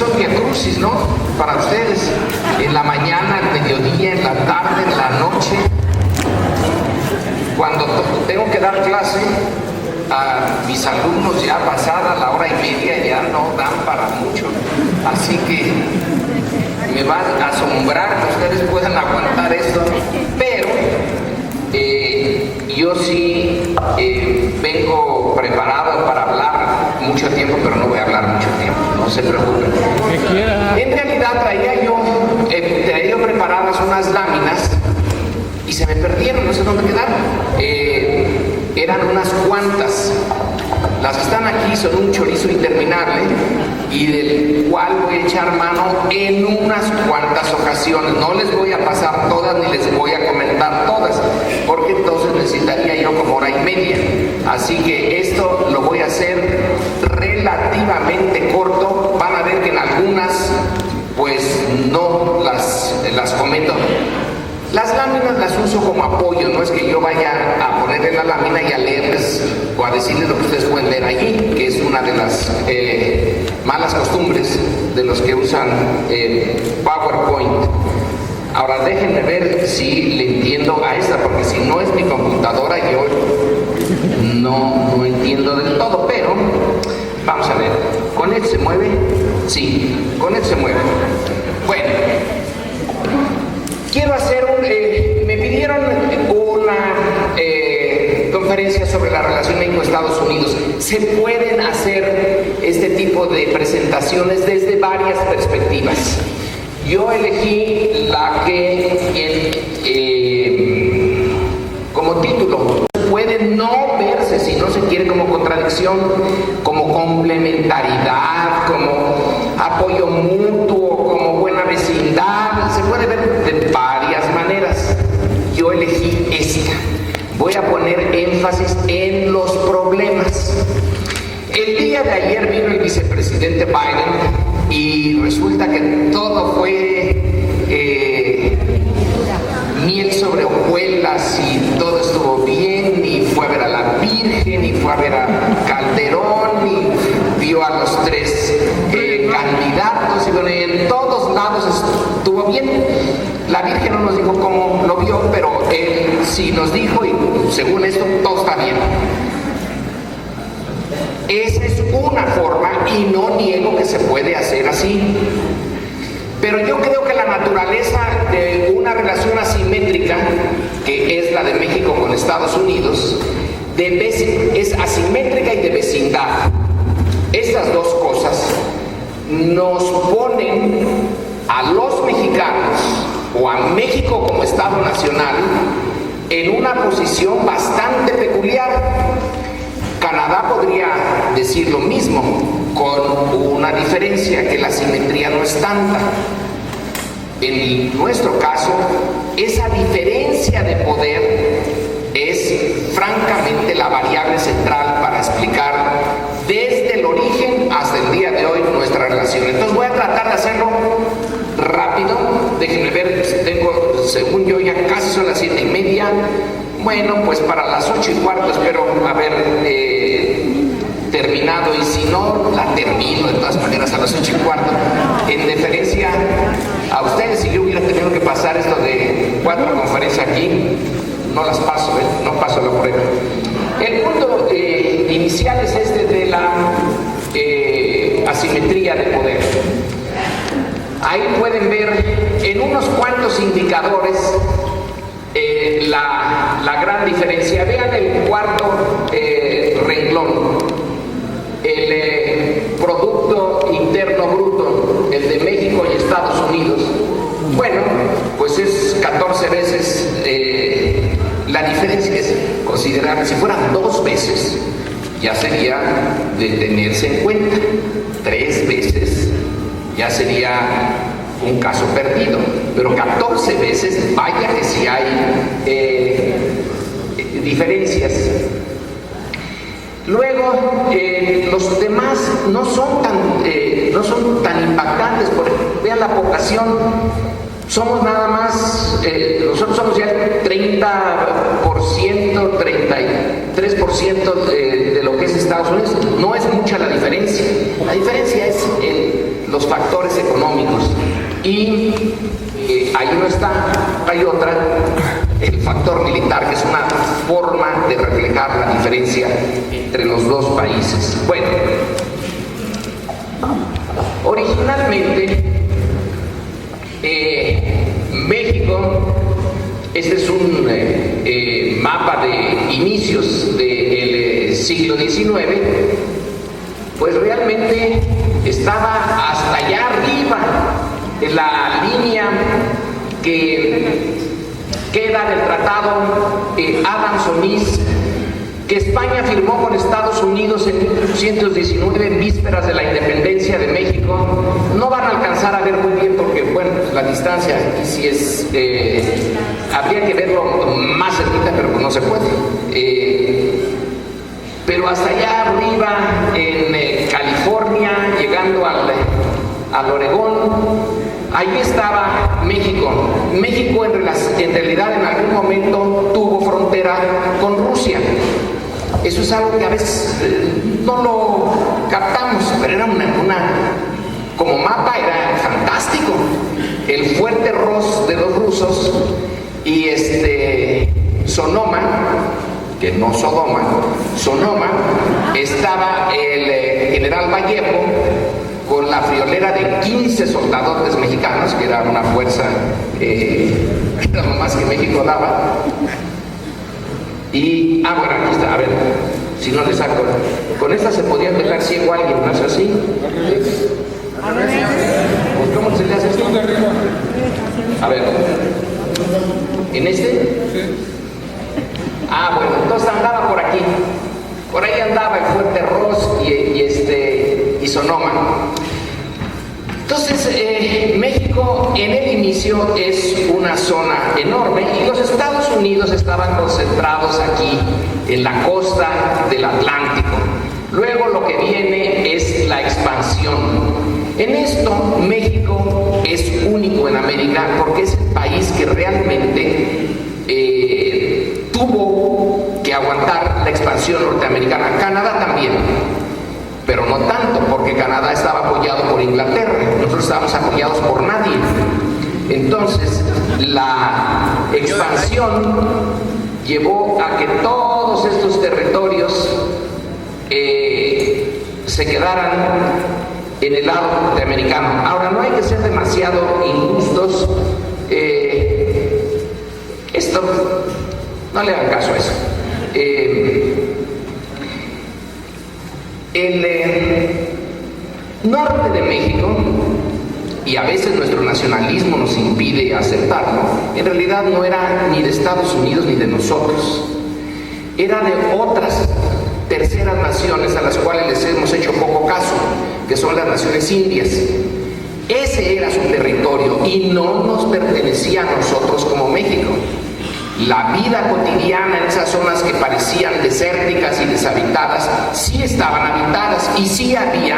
son viacrucis, ¿no? Para ustedes, en la mañana, al mediodía, en la tarde, en la noche. Cuando tengo que dar clase a mis alumnos ya pasada la hora y media, ya no dan para mucho. Así que me va a asombrar que ustedes puedan aguantar esto, pero yo sí vengo preparado para hablar mucho tiempo, pero no voy a hablar mucho tiempo, no se preocupen. En realidad traía yo preparadas unas láminas y se me perdieron, no sé dónde quedaron. Eran unas cuantas. Las que están aquí son un chorizo interminable y del cual voy a echar mano en unas cuantas ocasiones. No les voy a pasar todas ni les voy a comentar todas, porque entonces necesitaría yo como hora y media. Así que esto lo voy a hacer relativamente corto. Van a ver que en algunas pues no las comento. Las láminas las uso como apoyo, no es que yo vaya a ponerle la lámina y a leerles o a decirles lo que ustedes pueden leer allí, que es una de las malas costumbres de los que usan PowerPoint. Ahora déjenme ver si le entiendo a esta, porque si no es mi computadora yo no entiendo del todo, pero vamos a ver. ¿Con él se mueve? Sí, con él se mueve. Bueno. Quiero hacer me pidieron una conferencia sobre la relación México-Estados Unidos. Se pueden hacer este tipo de presentaciones desde varias perspectivas. Yo elegí la que como título puede no verse, si no se quiere, como contradicción, como complementariedad, como apoyo mutuo, como buena vecindad. Se puede ver de varias maneras. Yo elegí esta. Voy a poner énfasis en los problemas. El día de ayer vino el vicepresidente Biden y resulta que todo fue miel sobre hojuelas y todo estuvo bien, y fue a ver a la Virgen, y fue a ver a Calderón, y vio a los tres candidatos, y bueno, en todos lados estuvo bien. La Virgen no nos dijo cómo lo vio, pero él sí nos dijo, y según esto todo está bien. Esa es una forma, y no niego que se puede hacer así. Pero yo creo que la naturaleza de una relación asimétrica, que es la de México con Estados Unidos, es asimétrica y de vecindad. Estas dos cosas nos ponen a los mexicanos, o a México como Estado nacional, en una posición bastante peculiar. Canadá podría decir lo mismo, con una diferencia, que la simetría no es tanta. En nuestro caso, esa diferencia de poder es francamente la variable central para explicar desde el origen hasta el día de hoy nuestra relación. Entonces voy a tratar de hacerlo rápido. Déjenme ver, según yo, ya casi son las 7:30. Bueno, pues para las 8:15 espero haber terminado, y si no, la termino de todas maneras a las 8:15. En deferencia a ustedes, si yo hubiera tenido que pasar esto de 4 conferencias aquí, no las paso, no paso la prueba. El punto inicial es este de la asimetría de poder. Ahí pueden ver en unos cuantos indicadores la gran diferencia. Vean el cuarto renglón, el Producto Interno Bruto, el de México y Estados Unidos. Bueno, pues es 14 veces, la diferencia es considerable. Si fueran 2 veces, ya sería de tenerse en cuenta. 3 veces ya sería un caso perdido, pero 14 veces, vaya que sí hay diferencias. Luego, los demás no son tan impactantes. Por ejemplo, vean la población, somos nada más, nosotros somos ya el 30%, 33% de lo que es Estados Unidos. No es mucha la diferencia. La diferencia es los los factores económicos. Y ahí no está, hay otra, el factor militar, que es una forma de reflejar la diferencia entre los dos países. Bueno, originalmente México, este es un mapa de inicios del siglo XIX, pues realmente estaba hasta allá arriba de la línea que queda del tratado Adams-Onis, que España firmó con Estados Unidos en 1819, en vísperas de la independencia de México. No van a alcanzar a ver muy bien porque, bueno, pues la distancia aquí sí es, habría que verlo más cerquita, pero pues no se puede. Pero hasta allá arriba, en California, llegando al Oregón, ahí estaba México. México en realidad en algún momento tuvo frontera con Rusia. Eso es algo que a veces no lo captamos, pero era como mapa era fantástico. El fuerte Ross de los rusos y Sonoma, que no Sodoma, Sonoma, estaba el general Vallejo con la friolera de 15 soldados mexicanos, que era una fuerza, era lo más que México daba. Y, bueno, aquí está, a ver, si no le saco. Con esta se podía dejar ciego a alguien, ¿no es así? Pues, ¿cómo se le hace esto? A ver, ¿en este? Bueno, entonces andaba por aquí. Por ahí andaba el fuerte Ross y Sonoma. Entonces, México en el inicio es una zona enorme y los Estados Unidos estaban concentrados aquí en la costa del Atlántico. Luego lo que viene es la expansión. En esto México es único en América porque es el país que realmente tuvo que aguantar la expansión norteamericana. Canadá también, pero no tanto, porque Canadá estaba apoyado por Inglaterra, nosotros estábamos apoyados por nadie. Entonces, la expansión llevó a que todos estos territorios se quedaran en el lado norteamericano. Ahora, no hay que ser demasiado injustos. Esto, no le hagan caso a eso. El norte de México, y a veces nuestro nacionalismo nos impide aceptarlo, en realidad no era ni de Estados Unidos ni de nosotros, era de otras terceras naciones a las cuales les hemos hecho poco caso, que son las naciones indias. Ese era su territorio y no nos pertenecía a nosotros como México. La vida cotidiana en esas zonas que parecían desérticas y deshabitadas sí estaban habitadas y sí había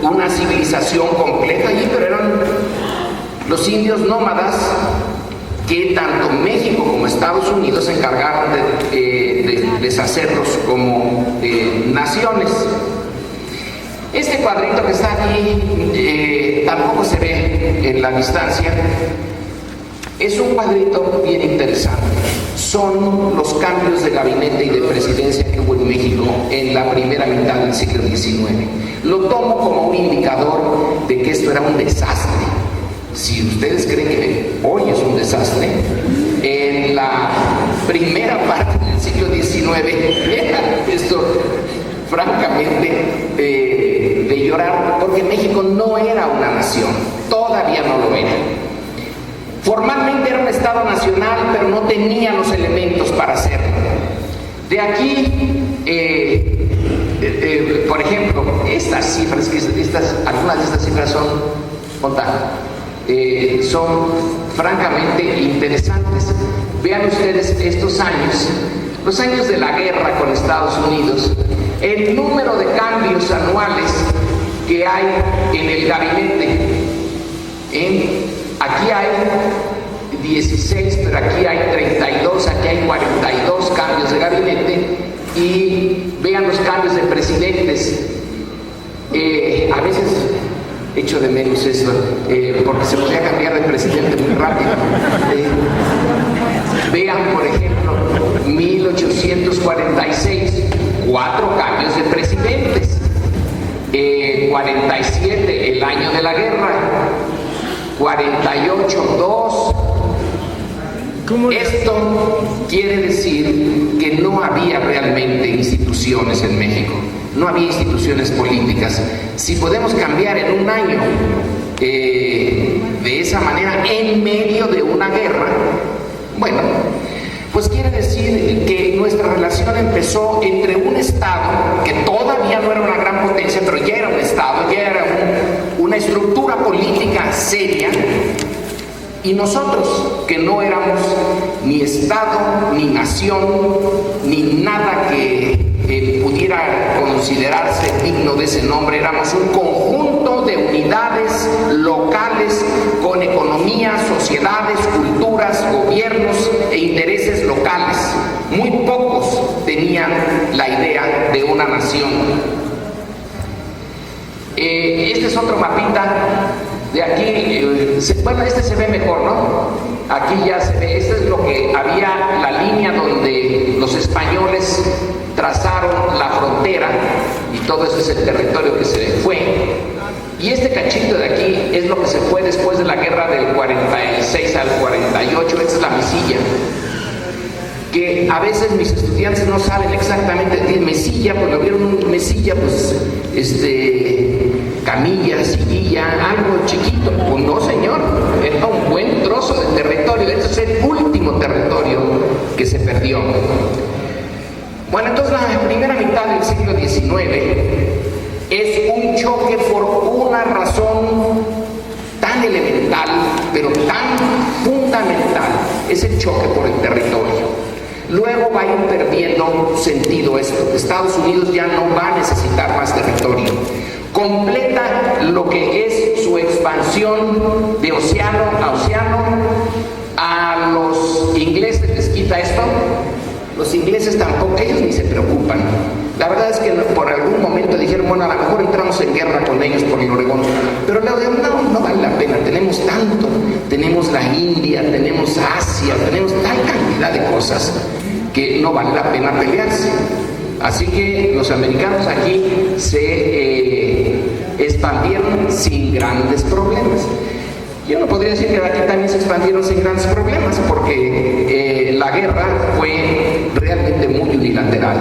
una civilización completa allí, pero eran los indios nómadas que tanto México como Estados Unidos se encargaron de deshacerlos como naciones. Este cuadrito que está aquí tampoco se ve en la distancia. Es un cuadrito bien interesante. Son los cambios de gabinete y de presidencia que hubo en México en la primera mitad del siglo XIX. Lo tomo como un indicador de que esto era un desastre. Si ustedes creen que hoy es un desastre, en la primera parte del siglo XIX era esto francamente de llorar, porque México no era una nación, todavía no lo era. Formalmente era un Estado nacional, pero no tenía los elementos para hacerlo. De aquí, por ejemplo, estas cifras, algunas de estas cifras son francamente interesantes. Vean ustedes estos años, los años de la guerra con Estados Unidos, el número de cambios anuales que hay en el gabinete. Aquí hay 16, pero aquí hay 32, aquí hay 42 cambios de gabinete, y vean los cambios de presidentes. A veces echo de menos eso, porque se podía cambiar de presidente muy rápido. Vean, por ejemplo, 1846, 4 cambios de presidentes. 47, el año de la guerra. 48, 2. Esto quiere decir que no había realmente instituciones en México, no había instituciones políticas. Si podemos cambiar en un año de esa manera en medio de una guerra, bueno, pues quiere decir que nuestra relación empezó entre un Estado que todavía no era una gran potencia, pero ya era un Estado, ya era una estructura política seria, y nosotros, que no éramos ni Estado, ni nación, ni nada que pudiera considerarse digno de ese nombre, éramos un conjunto de unidades locales con economía, sociedades, culturas, gobiernos e intereses locales. Muy pocos tenían la idea de una nación. Este es otro mapita. De aquí, bueno, este se ve mejor, ¿no? Aquí ya se ve, este es lo que había, la línea donde los españoles trazaron la frontera, y todo eso es el territorio que se fue. Y este cachito de aquí es lo que se fue después de la guerra del 46 al 48, esta es la Mesilla. Que a veces mis estudiantes no saben exactamente qué es Mesilla, pues lo vieron Mesilla, pues, camilla, sillilla, algo chiquito. Pues no, señor, era un buen trozo de territorio. Este es el último territorio que se perdió. Bueno, entonces la primera mitad del siglo XIX es un choque por una razón tan elemental, pero tan fundamental. Es el choque por el territorio. Luego va a ir perdiendo sentido esto. Estados Unidos ya no va a necesitar más territorio. Completa lo que es su expansión de océano a océano. A los ingleses les quita esto. Los ingleses tampoco, ellos ni se preocupan. La verdad es que por algún momento dijeron, bueno, a lo mejor entramos en guerra con ellos por el Oregón. Pero luego no vale la pena, tenemos tanto. Tenemos la India, tenemos Asia, tenemos tal cantidad de cosas que no vale la pena pelearse. Así que los americanos aquí se expandieron sin grandes problemas. Yo no podría decir que aquí también se expandieron sin grandes problemas, porque la guerra fue realmente muy unilateral.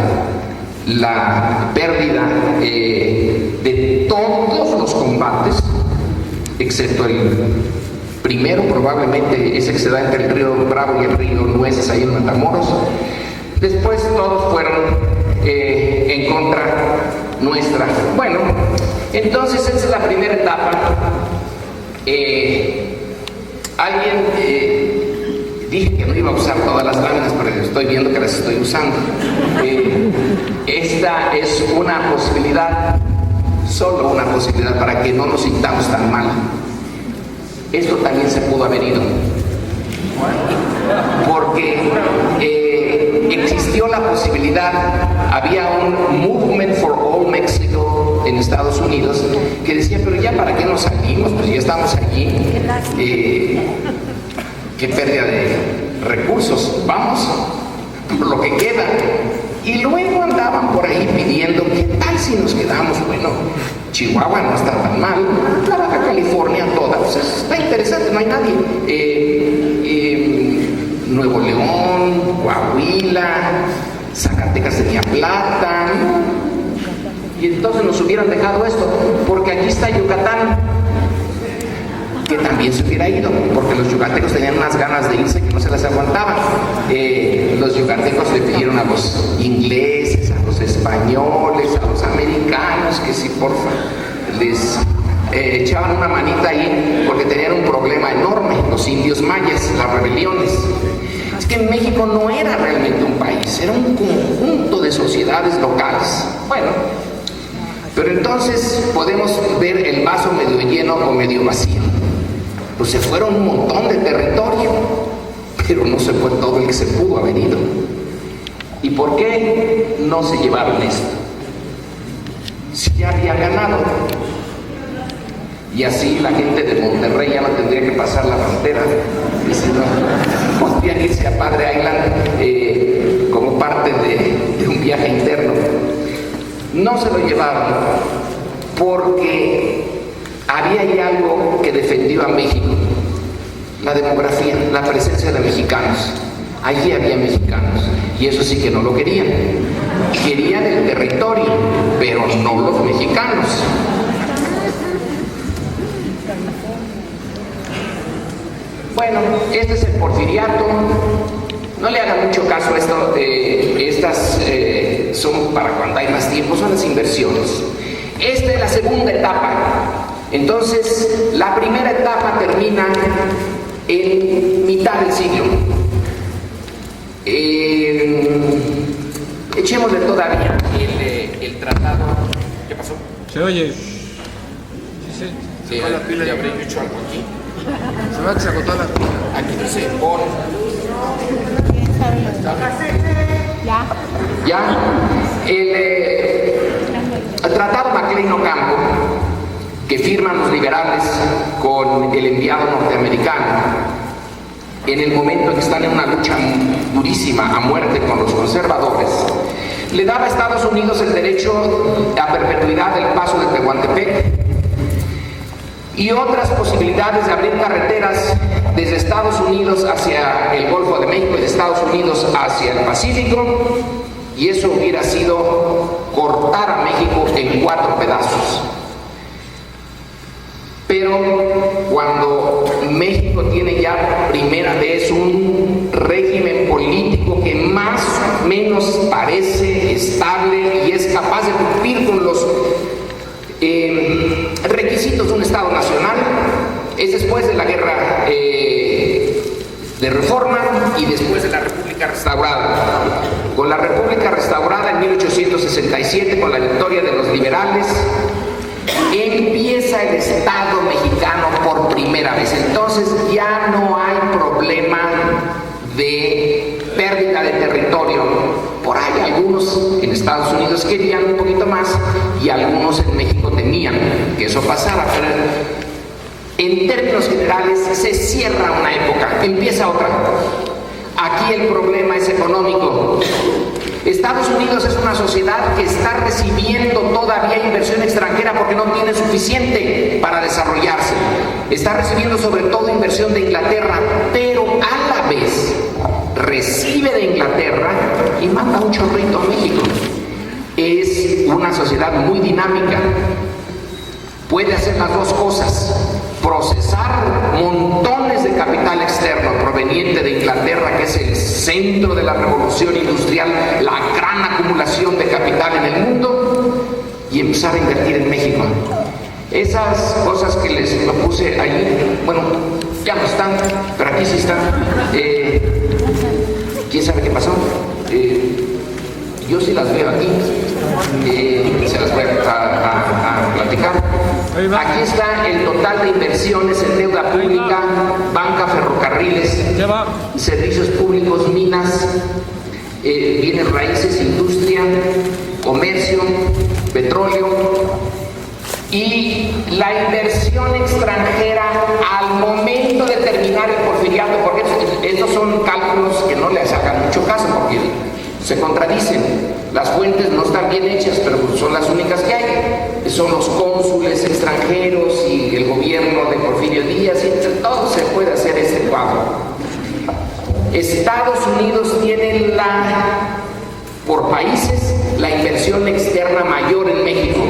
La pérdida de todos los combates, excepto el primero, probablemente ese que se da entre el río Bravo y el río Nueces, ahí en Matamoros. Después todos fueron en contra nuestra. Bueno, entonces esa es la primera etapa. Dije que no iba a usar todas las láminas, pero estoy viendo que las estoy usando. Esta es una posibilidad, solo una posibilidad, para que no nos sintamos tan mal. Esto también se pudo haber ido, porque existió la posibilidad, había un Movement for All Mexico en Estados Unidos que decía, pero ya para qué nos salimos, pues ya estamos aquí, qué pérdida de recursos, vamos por lo que queda. Y luego andaban por ahí pidiendo, ¿qué tal si nos quedamos? Bueno, Chihuahua no está tan mal, la Baja California toda, pues está interesante, no hay nadie. Nuevo León, Coahuila, Zacatecas tenía plata, y entonces nos hubieran dejado esto, porque aquí está Yucatán, que también se hubiera ido, porque los yucatecos tenían unas ganas de irse que no se las aguantaban. Los yucatecos le pidieron a los ingleses, a los españoles, a los americanos, que si porfa les echaban una manita ahí, porque tenían un problema enorme, los indios mayas, las rebeliones. Es que México no era realmente un país, era un conjunto de sociedades locales. Bueno, pero entonces podemos ver el vaso medio lleno o medio vacío. Pues se fueron un montón de territorio, pero no se fue todo el que se pudo haber ido. ¿Y por qué no se llevaron esto? Si ya habían ganado. Y así la gente de Monterrey ya no tendría que pasar la frontera, y si no, podrían irse a Padre Island como parte de un viaje interno. No se lo llevaron porque había ahí algo que defendió a México: la demografía, la presencia de mexicanos. Allí había mexicanos, y eso sí que no lo querían. Querían el territorio, pero no los mexicanos. Bueno, este es el porfiriato. No le hagan mucho caso a esto. Estas son para cuando hay más tiempo, son las inversiones. Esta es la segunda etapa. Entonces, la primera etapa termina en mitad del siglo. Echémosle todavía el tratado. ¿Qué pasó? Se oye. Sí, ¿le habré dicho algo aquí? Se va a que se agotó la pila. Aquí dice on. Ya. El tratado Maclean-Ocampo, que firman los liberales con el enviado norteamericano, en el momento en que están en una lucha durísima a muerte con los conservadores, le daba a Estados Unidos el derecho a perpetuidad del paso de Tehuantepec y otras posibilidades de abrir carreteras desde Estados Unidos hacia el Golfo de México y de Estados Unidos hacia el Pacífico, y eso hubiera sido cortar a México en 4 pedazos. Pero cuando México tiene ya primera vez un régimen político que más o menos parece estable y es capaz de cumplir con los requisitos de un Estado nacional, es después de la guerra de Reforma y después de la República Restaurada. Con la República Restaurada en 1867, con la victoria de los liberales, empieza el Estado mexicano por primera vez. Entonces ya no hay problema de pérdida de territorio. Por ahí algunos en Estados Unidos querían un poquito más y algunos en México temían que eso pasara, pero en términos generales se cierra una época, empieza otra. Aquí el problema es económico. Estados Unidos es una sociedad que está recibiendo todavía inversión extranjera porque no tiene suficiente para desarrollarse. Está recibiendo sobre todo inversión de Inglaterra, pero a la vez recibe de Inglaterra y manda un chorrito a México. Es una sociedad muy dinámica. Puede hacer las dos cosas: procesar montones de capital externo proveniente de Inglaterra, que es el centro de la revolución industrial, la gran acumulación de capital en el mundo, y empezar a invertir en México. Esas cosas que les propuse allí, bueno, ya no están, pero aquí sí están. ¿Quién sabe qué pasó? Yo sí las veo aquí, se las voy a platicar. Aquí está el total de inversiones en deuda pública, banca, ferrocarriles, servicios públicos, minas, bienes raíces, industria, comercio, petróleo, y la inversión extranjera al momento de terminar el porfiriato, porque estos son cálculos que no les hagan mucho caso porque se contradicen. Las fuentes no están bien hechas, pero son las únicas que hay. Son los cónsules extranjeros y el gobierno de Porfirio Díaz, y entre todos se puede hacer este cuadro. Estados Unidos tiene por países la inversión externa mayor en México,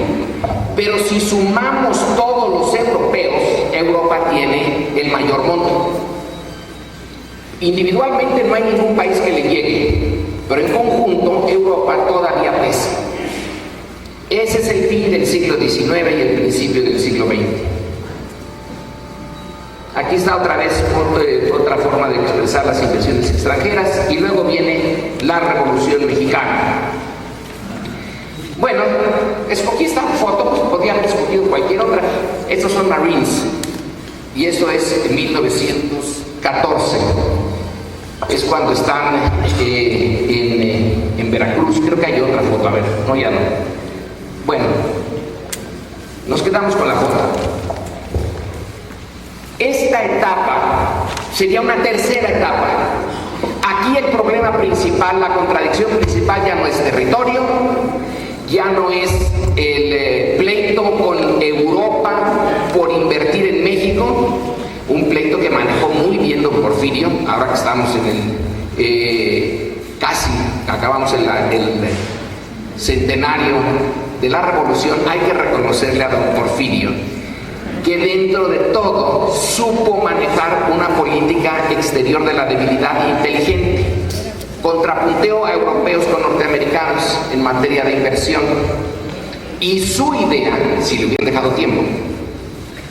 pero si sumamos todos los europeos, Europa tiene el mayor monto. Individualmente no hay ningún país que le llegue, pero en conjunto Europa todavía pesa. Ese es el fin del siglo XIX y el principio del siglo XX. Aquí está otra vez otra forma de expresar las inversiones extranjeras, y luego viene la Revolución Mexicana. Bueno, escogí esta foto, pues podríamos escoger cualquier otra. Estos son Marines, y esto es en 1914. Es cuando están en Veracruz. Creo que hay otra foto, a ver, no, ya no. Bueno, nos quedamos con la foto. Esta etapa sería una tercera etapa. Aquí el problema principal, la contradicción principal ya no es territorio, ya no es el pleito con Europa por invertir en México, un pleito que manejó muy bien don Porfirio, ahora que estamos en el, casi acabamos el centenario de la Revolución, hay que reconocerle a don Porfirio que dentro de todo supo manejar una política exterior de la debilidad inteligente. Contrapunteó a europeos con norteamericanos en materia de inversión. Y su idea, si le hubieran dejado tiempo,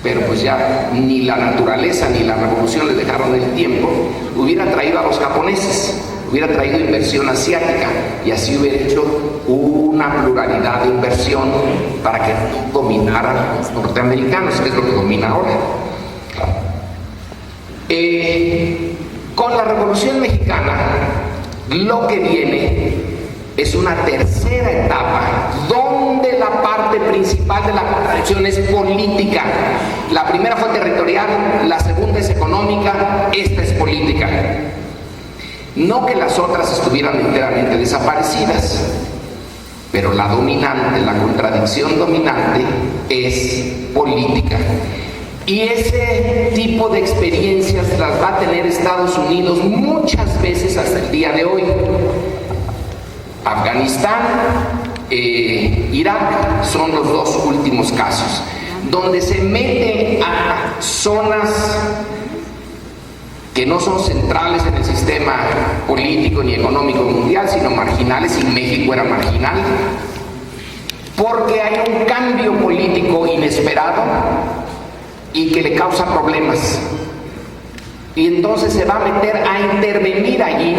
pero pues ya ni la naturaleza ni la revolución le dejaron el tiempo, hubiera traído a los japoneses, hubiera traído inversión asiática y así hubiera hecho una pluralidad de inversión para que no dominaran los norteamericanos, que es lo que domina ahora. Con la Revolución Mexicana, lo que viene es una tercera etapa donde la parte principal de la contradicción es política. La primera fue territorial, la segunda es económica, esta es política. No que las otras estuvieran enteramente desaparecidas, pero la dominante, la contradicción dominante es política. Y ese tipo de experiencias las va a tener Estados Unidos muchas veces hasta el día de hoy. Afganistán, Irak son los dos últimos casos, donde se mete a zonas que no son centrales en el sistema político ni económico mundial, sino marginales, y México era marginal, porque hay un cambio político inesperado y que le causa problemas. Y entonces se va a meter a intervenir allí,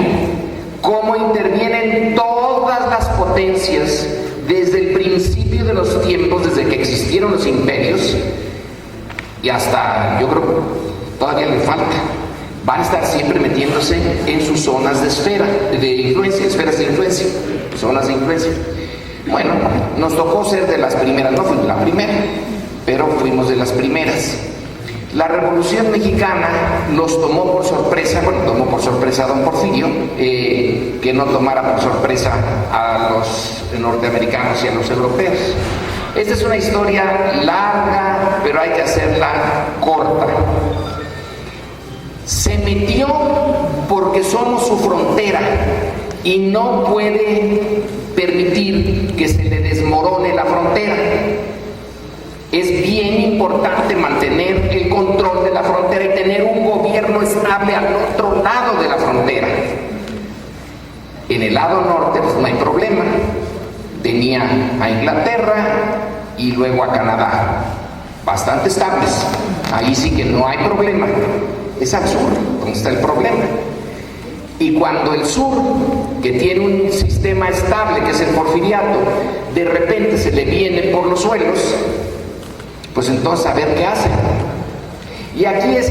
como intervienen todas las potencias desde el principio de los tiempos, desde que existieron los imperios, y hasta, yo creo, todavía le falta. Van a estar siempre metiéndose en sus zonas de esferas de influencia, zonas de influencia. Bueno, nos tocó ser de las primeras, no fui la primera, pero fuimos de las primeras. La Revolución Mexicana nos tomó por sorpresa, bueno, tomó por sorpresa a don Porfirio, que no tomara por sorpresa a los norteamericanos y a los europeos. Esta es una historia larga, pero hay que hacerla corta. Se metió porque somos su frontera y no puede permitir que se le desmorone la frontera. Es bien importante mantener el control de la frontera y tener un gobierno estable al otro lado de la frontera. En el lado norte pues no hay problema. Tenía a Inglaterra y luego a Canadá, bastante estables. Ahí sí que no hay problema. Es al sur donde está el problema. Y cuando el sur, que tiene un sistema estable, que es el porfiriato, de repente se le viene por los suelos, pues entonces a ver qué hace. Y aquí es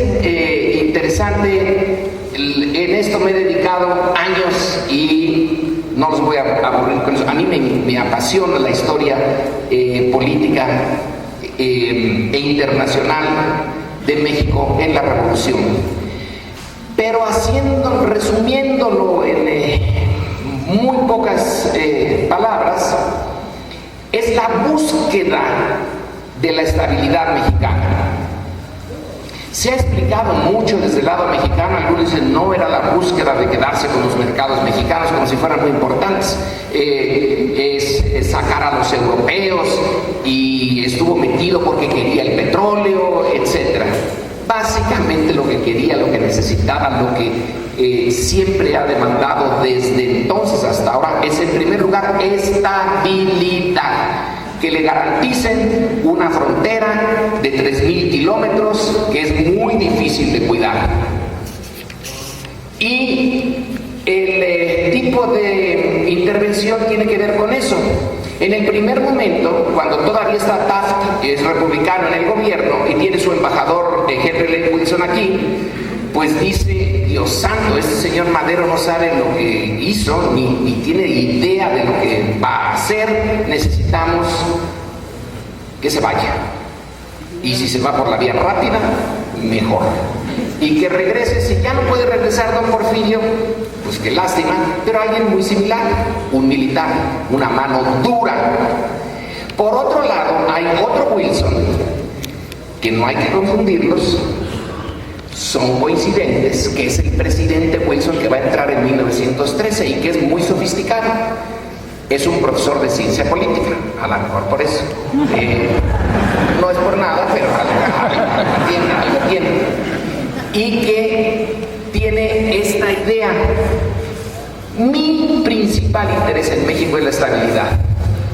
interesante, en esto me he dedicado años y no los voy a aburrir con eso. A mí me apasiona la historia política e internacional de México en la Revolución. Pero resumiéndolo en muy pocas palabras, es la búsqueda de la estabilidad mexicana. Se ha explicado mucho desde el lado mexicano, algunos dicen no era la búsqueda de quedarse con los mercados mexicanos como si fueran muy importantes, es sacar a los europeos y estuvo metido porque quería el petróleo, etc. Básicamente lo que quería, lo que necesitaba, lo que siempre ha demandado desde entonces hasta ahora es, en primer lugar, estabilidad. Que le garanticen una frontera de 3.000 kilómetros que es muy difícil de cuidar. Y el tipo de intervención tiene que ver con eso. En el primer momento, cuando todavía está Taft, es republicano en el gobierno y tiene su embajador Henry Lane Wilson aquí, pues dice, Dios santo, este señor Madero no sabe lo que hizo, ni tiene idea de lo que va a hacer, necesitamos que se vaya. Y si se va por la vía rápida, mejor. Y que regrese, si ya no puede regresar don Porfirio, pues qué lástima, pero alguien muy similar, un militar, una mano dura. Por otro lado, hay otro Wilson, que no hay que confundirlos, son coincidentes, que es el presidente Wilson que va a entrar en 1913 y que es muy sofisticado. Es un profesor de ciencia política, a lo mejor por eso. No es por nada, pero algo tiene. Y que tiene esta idea. Mi principal interés en México es la estabilidad.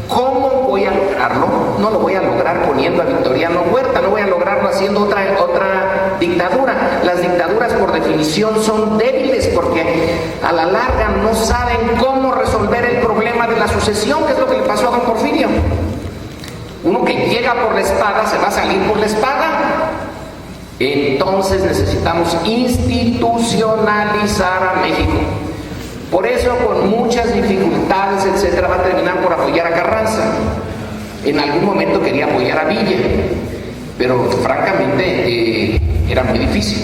¿Cómo voy a lograrlo? No lo voy a lograr poniendo a Victoriano Huerta, no voy a lograrlo haciendo otra dictadura. Las dictaduras por definición son débiles porque a la larga no saben cómo resolver el problema de la sucesión, que es lo que le pasó a don Porfirio. Uno que llega por la espada se va a salir por la espada. Entonces necesitamos institucionalizar a México. Por eso, con muchas dificultades, etcétera, va a terminar por apoyar a Carranza. En algún momento quería apoyar a Villa, pero francamente era muy difícil.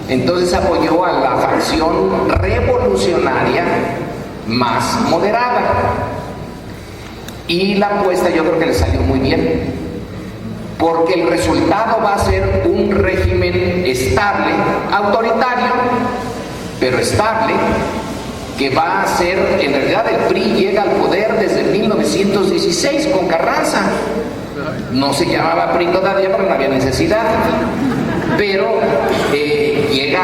Entonces apoyó a la facción revolucionaria más moderada. Y la apuesta yo creo que le salió muy bien, porque el resultado va a ser un régimen estable, autoritario, pero estable, que va a ser, en realidad el PRI llega al poder desde 1916 con Carranza. No se llamaba PRI todavía porque no había necesidad, pero llega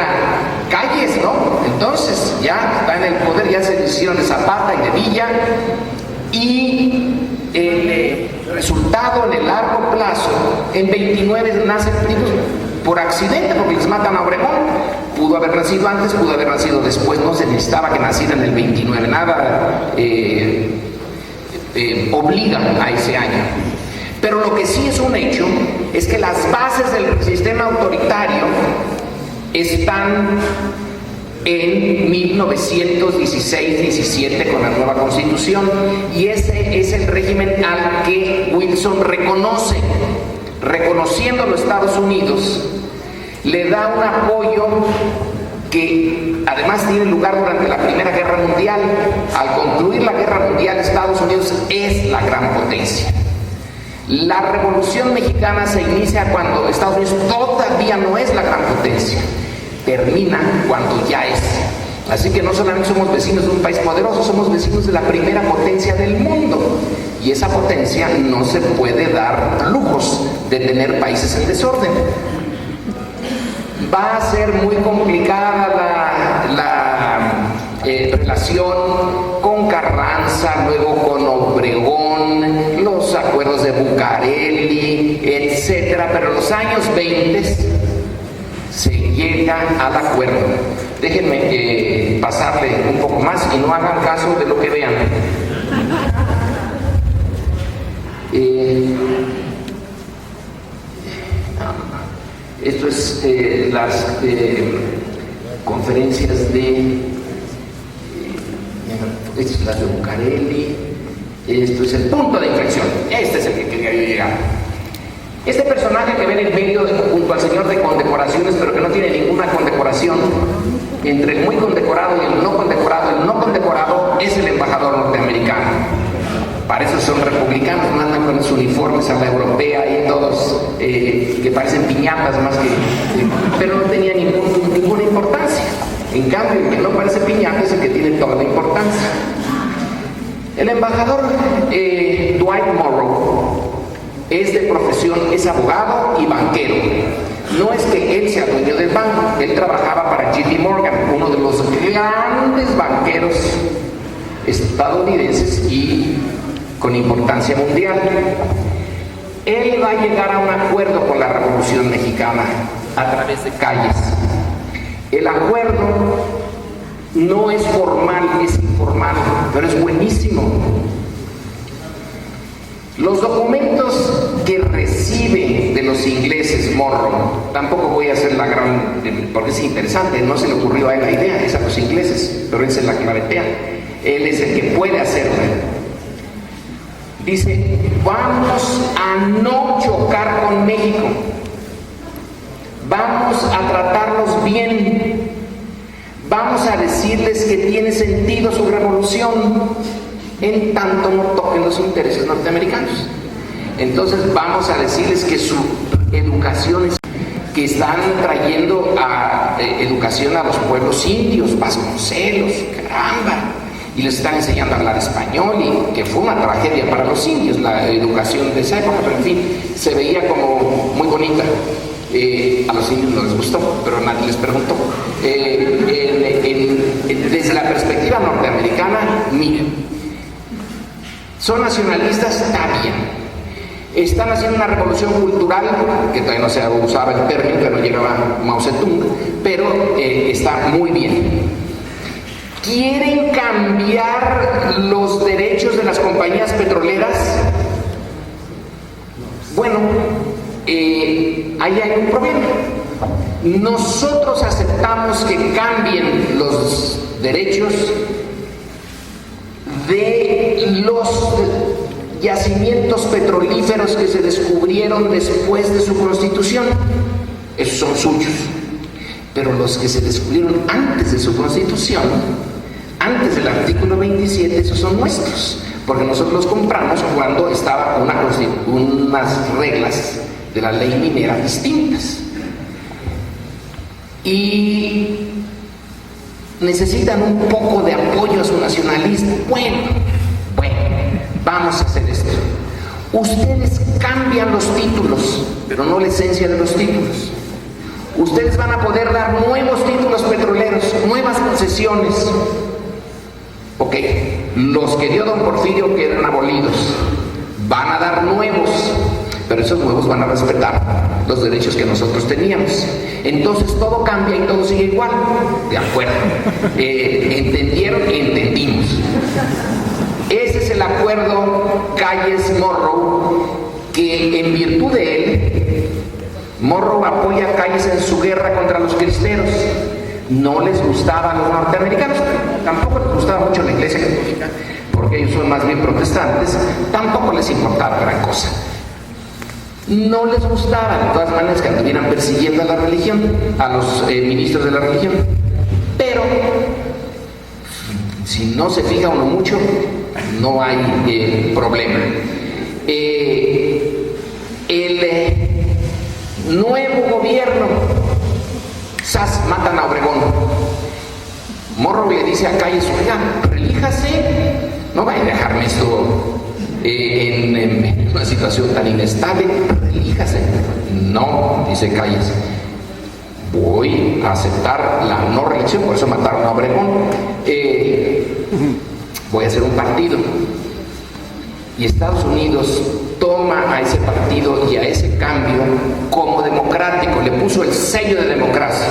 Calles, ¿no? Entonces ya está en el poder, ya se hicieron de Zapata y de Villa, y el resultado en el largo plazo, en 29 nace el PRI por accidente, porque les matan a Obregón. Pudo haber nacido antes, pudo haber nacido después, no se necesitaba que naciera en el 29, nada obliga a ese año. Pero lo que sí es un hecho es que las bases del sistema autoritario están en 1916-17 con la nueva Constitución, y ese es el régimen al que Wilson reconoce. Reconociendo a los Estados Unidos, le da un apoyo que además tiene lugar durante la Primera Guerra Mundial. Al concluir la Guerra Mundial, Estados Unidos es la gran potencia. La Revolución Mexicana se inicia cuando Estados Unidos todavía no es la gran potencia. Termina cuando ya es. Así que no solamente somos vecinos de un país poderoso, somos vecinos de la primera potencia del mundo. Y esa potencia no se puede dar lujos de tener países en desorden. Va a ser muy complicada la relación con Carranza, luego con Obregón, los acuerdos de Bucareli, etcétera, pero en los años 20 se llega al acuerdo. Déjenme pasarle un poco más y no hagan caso de lo que vean. Esto es las conferencias de las de Bucareli. Esto es el punto de inflexión. Este es el que quería yo llegar. Este personaje que ven en medio junto al señor de condecoraciones, pero que no tiene ninguna condecoración, entre el muy condecorado y el no condecorado es el embajador norteamericano. Para eso son republicanos, mandan con sus uniformes a la europea y todos que parecen piñatas más que... pero no tenía ninguna importancia. En cambio, el que no parece piñata es el que tiene toda la importancia. El embajador Dwight Morrow es de profesión, es abogado y banquero. No es que él sea dueño del banco, él trabajaba para JP Morgan, uno de los grandes banqueros estadounidenses y con importancia mundial. Él va a llegar a un acuerdo con la Revolución Mexicana a través de Calles. El acuerdo no es formal, es informal, pero es buenísimo. Los documentos que recibe de los ingleses Morrow, tampoco voy a hacer la gran, porque es interesante, no se le ocurrió a él la idea, es a los ingleses, pero él se la clavetea. Él es el que puede hacerlo. Dice, vamos a no chocar con México. vamos a tratarlos bien, vamos a decirles que tiene sentido su revolución, en tanto no toquen los intereses norteamericanos. Entonces vamos a decirles que su educación es, que están trayendo educación a los pueblos indios, Vasconcelos, caramba, y les están enseñando a hablar español, y que fue una tragedia para los indios la educación de esa época, pero en fin, se veía como muy bonita. A los indios no les gustó, pero nadie les preguntó. Desde la perspectiva norteamericana, miren, son nacionalistas, está bien. Están haciendo una revolución cultural, que todavía no se usaba el término, que no llegaba Mao Zedong, pero está muy bien. ¿Quieren cambiar los derechos de las compañías petroleras? Bueno, ahí hay un problema. Nosotros aceptamos que cambien los derechos de los yacimientos petrolíferos que se descubrieron después de su constitución. Esos son suyos. Pero los que se descubrieron antes de su constitución, antes del artículo 27, esos son nuestros, porque nosotros los compramos cuando estaba unas reglas de la ley minera distintas. Y necesitan un poco de apoyo a su nacionalismo. Bueno, vamos a hacer esto. Ustedes cambian los títulos, pero no la esencia de los títulos. Ustedes van a poder dar nuevos títulos petroleros, nuevas concesiones. Ok, los que dio don Porfirio quedan abolidos. Van a dar nuevos, pero esos nuevos van a respetar los derechos que nosotros teníamos. Entonces todo cambia y todo sigue igual. De acuerdo. ¿Entendieron? Entendimos. Ese es el acuerdo Calles-Morrow, que en virtud de él, Morrow apoya a Calles en su guerra contra los cristeros. No les gustaba a los norteamericanos, tampoco les gustaba mucho la Iglesia Católica, porque ellos son más bien protestantes, tampoco les importaba gran cosa. No les gustaba, de todas maneras, que anduvieran persiguiendo a la religión, a los ministros de la religión. Pero, si no se fija uno mucho, no hay problema. El nuevo gobierno, matan a Obregón. Morrow le dice a Calles: oiga, relíjase, no vaya a dejarme esto en una situación tan inestable, relíjase. No, dice Calles, voy a aceptar la no reelección, por eso mataron a Obregón. Voy a hacer un partido. Y Estados Unidos toma a ese partido y a ese cambio como democrático, le puso el sello de democracia.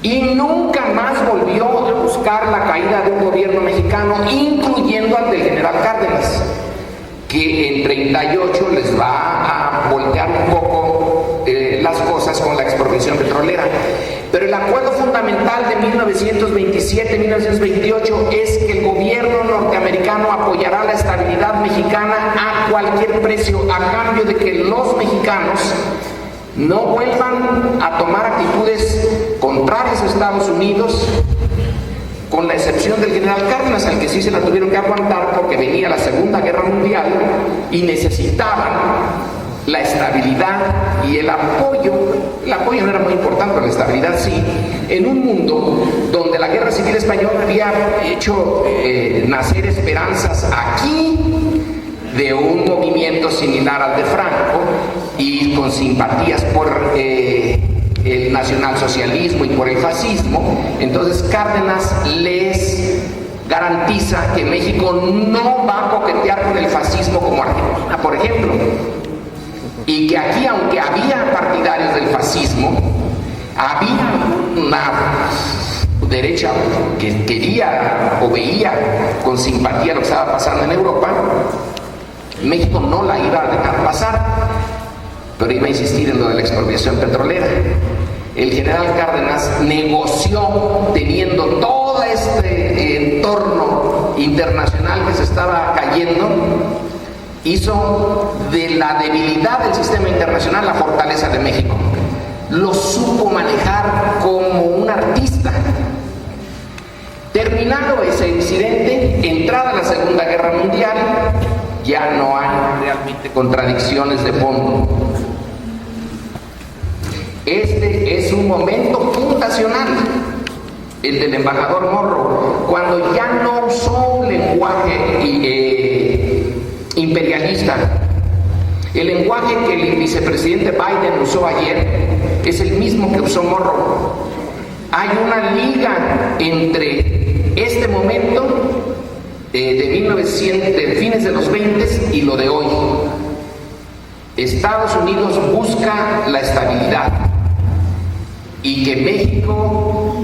Y nunca más volvió a buscar la caída de un gobierno mexicano, incluyendo al del general Cárdenas, que en 38 les va a voltear un poco las cosas con la expropiación petrolera. Pero el acuerdo fundamental de 1927-1928 es que el gobierno norteamericano apoyará la estabilidad mexicana a cualquier precio, a cambio de que los mexicanos no vuelvan a tomar actitudes contrarias a Estados Unidos, con la excepción del general Cárdenas, al que sí se la tuvieron que aguantar porque venía la Segunda Guerra Mundial y necesitaban la estabilidad y el apoyo. El apoyo no era muy importante, pero la estabilidad sí, en un mundo donde la Guerra Civil Española había hecho nacer esperanzas aquí de un movimiento similar al de Franco, y con simpatías por el nacionalsocialismo y por el fascismo. Entonces Cárdenas les garantiza que México no va a coquetear con el fascismo como Argentina, por ejemplo, y que aquí, aunque había partidarios del fascismo, había una derecha que quería o veía con simpatía lo que estaba pasando en Europa. México no la iba a dejar pasar, pero iba a insistir en lo de la expropiación petrolera. El general Cárdenas negoció, teniendo todo este entorno internacional que se estaba cayendo, hizo de la debilidad del sistema internacional la fortaleza de México. lo supo manejar como un artista. Terminado ese incidente, entrada la Segunda Guerra Mundial, ya no hay realmente contradicciones de fondo. Este es un momento fundacional, el del embajador Morrow, cuando ya no usó un lenguaje imperialista. El lenguaje que el vicepresidente Biden usó ayer es el mismo que usó Morrow. Hay una liga entre este momento de fines de los 20 y lo de hoy. Estados Unidos busca la estabilidad y que México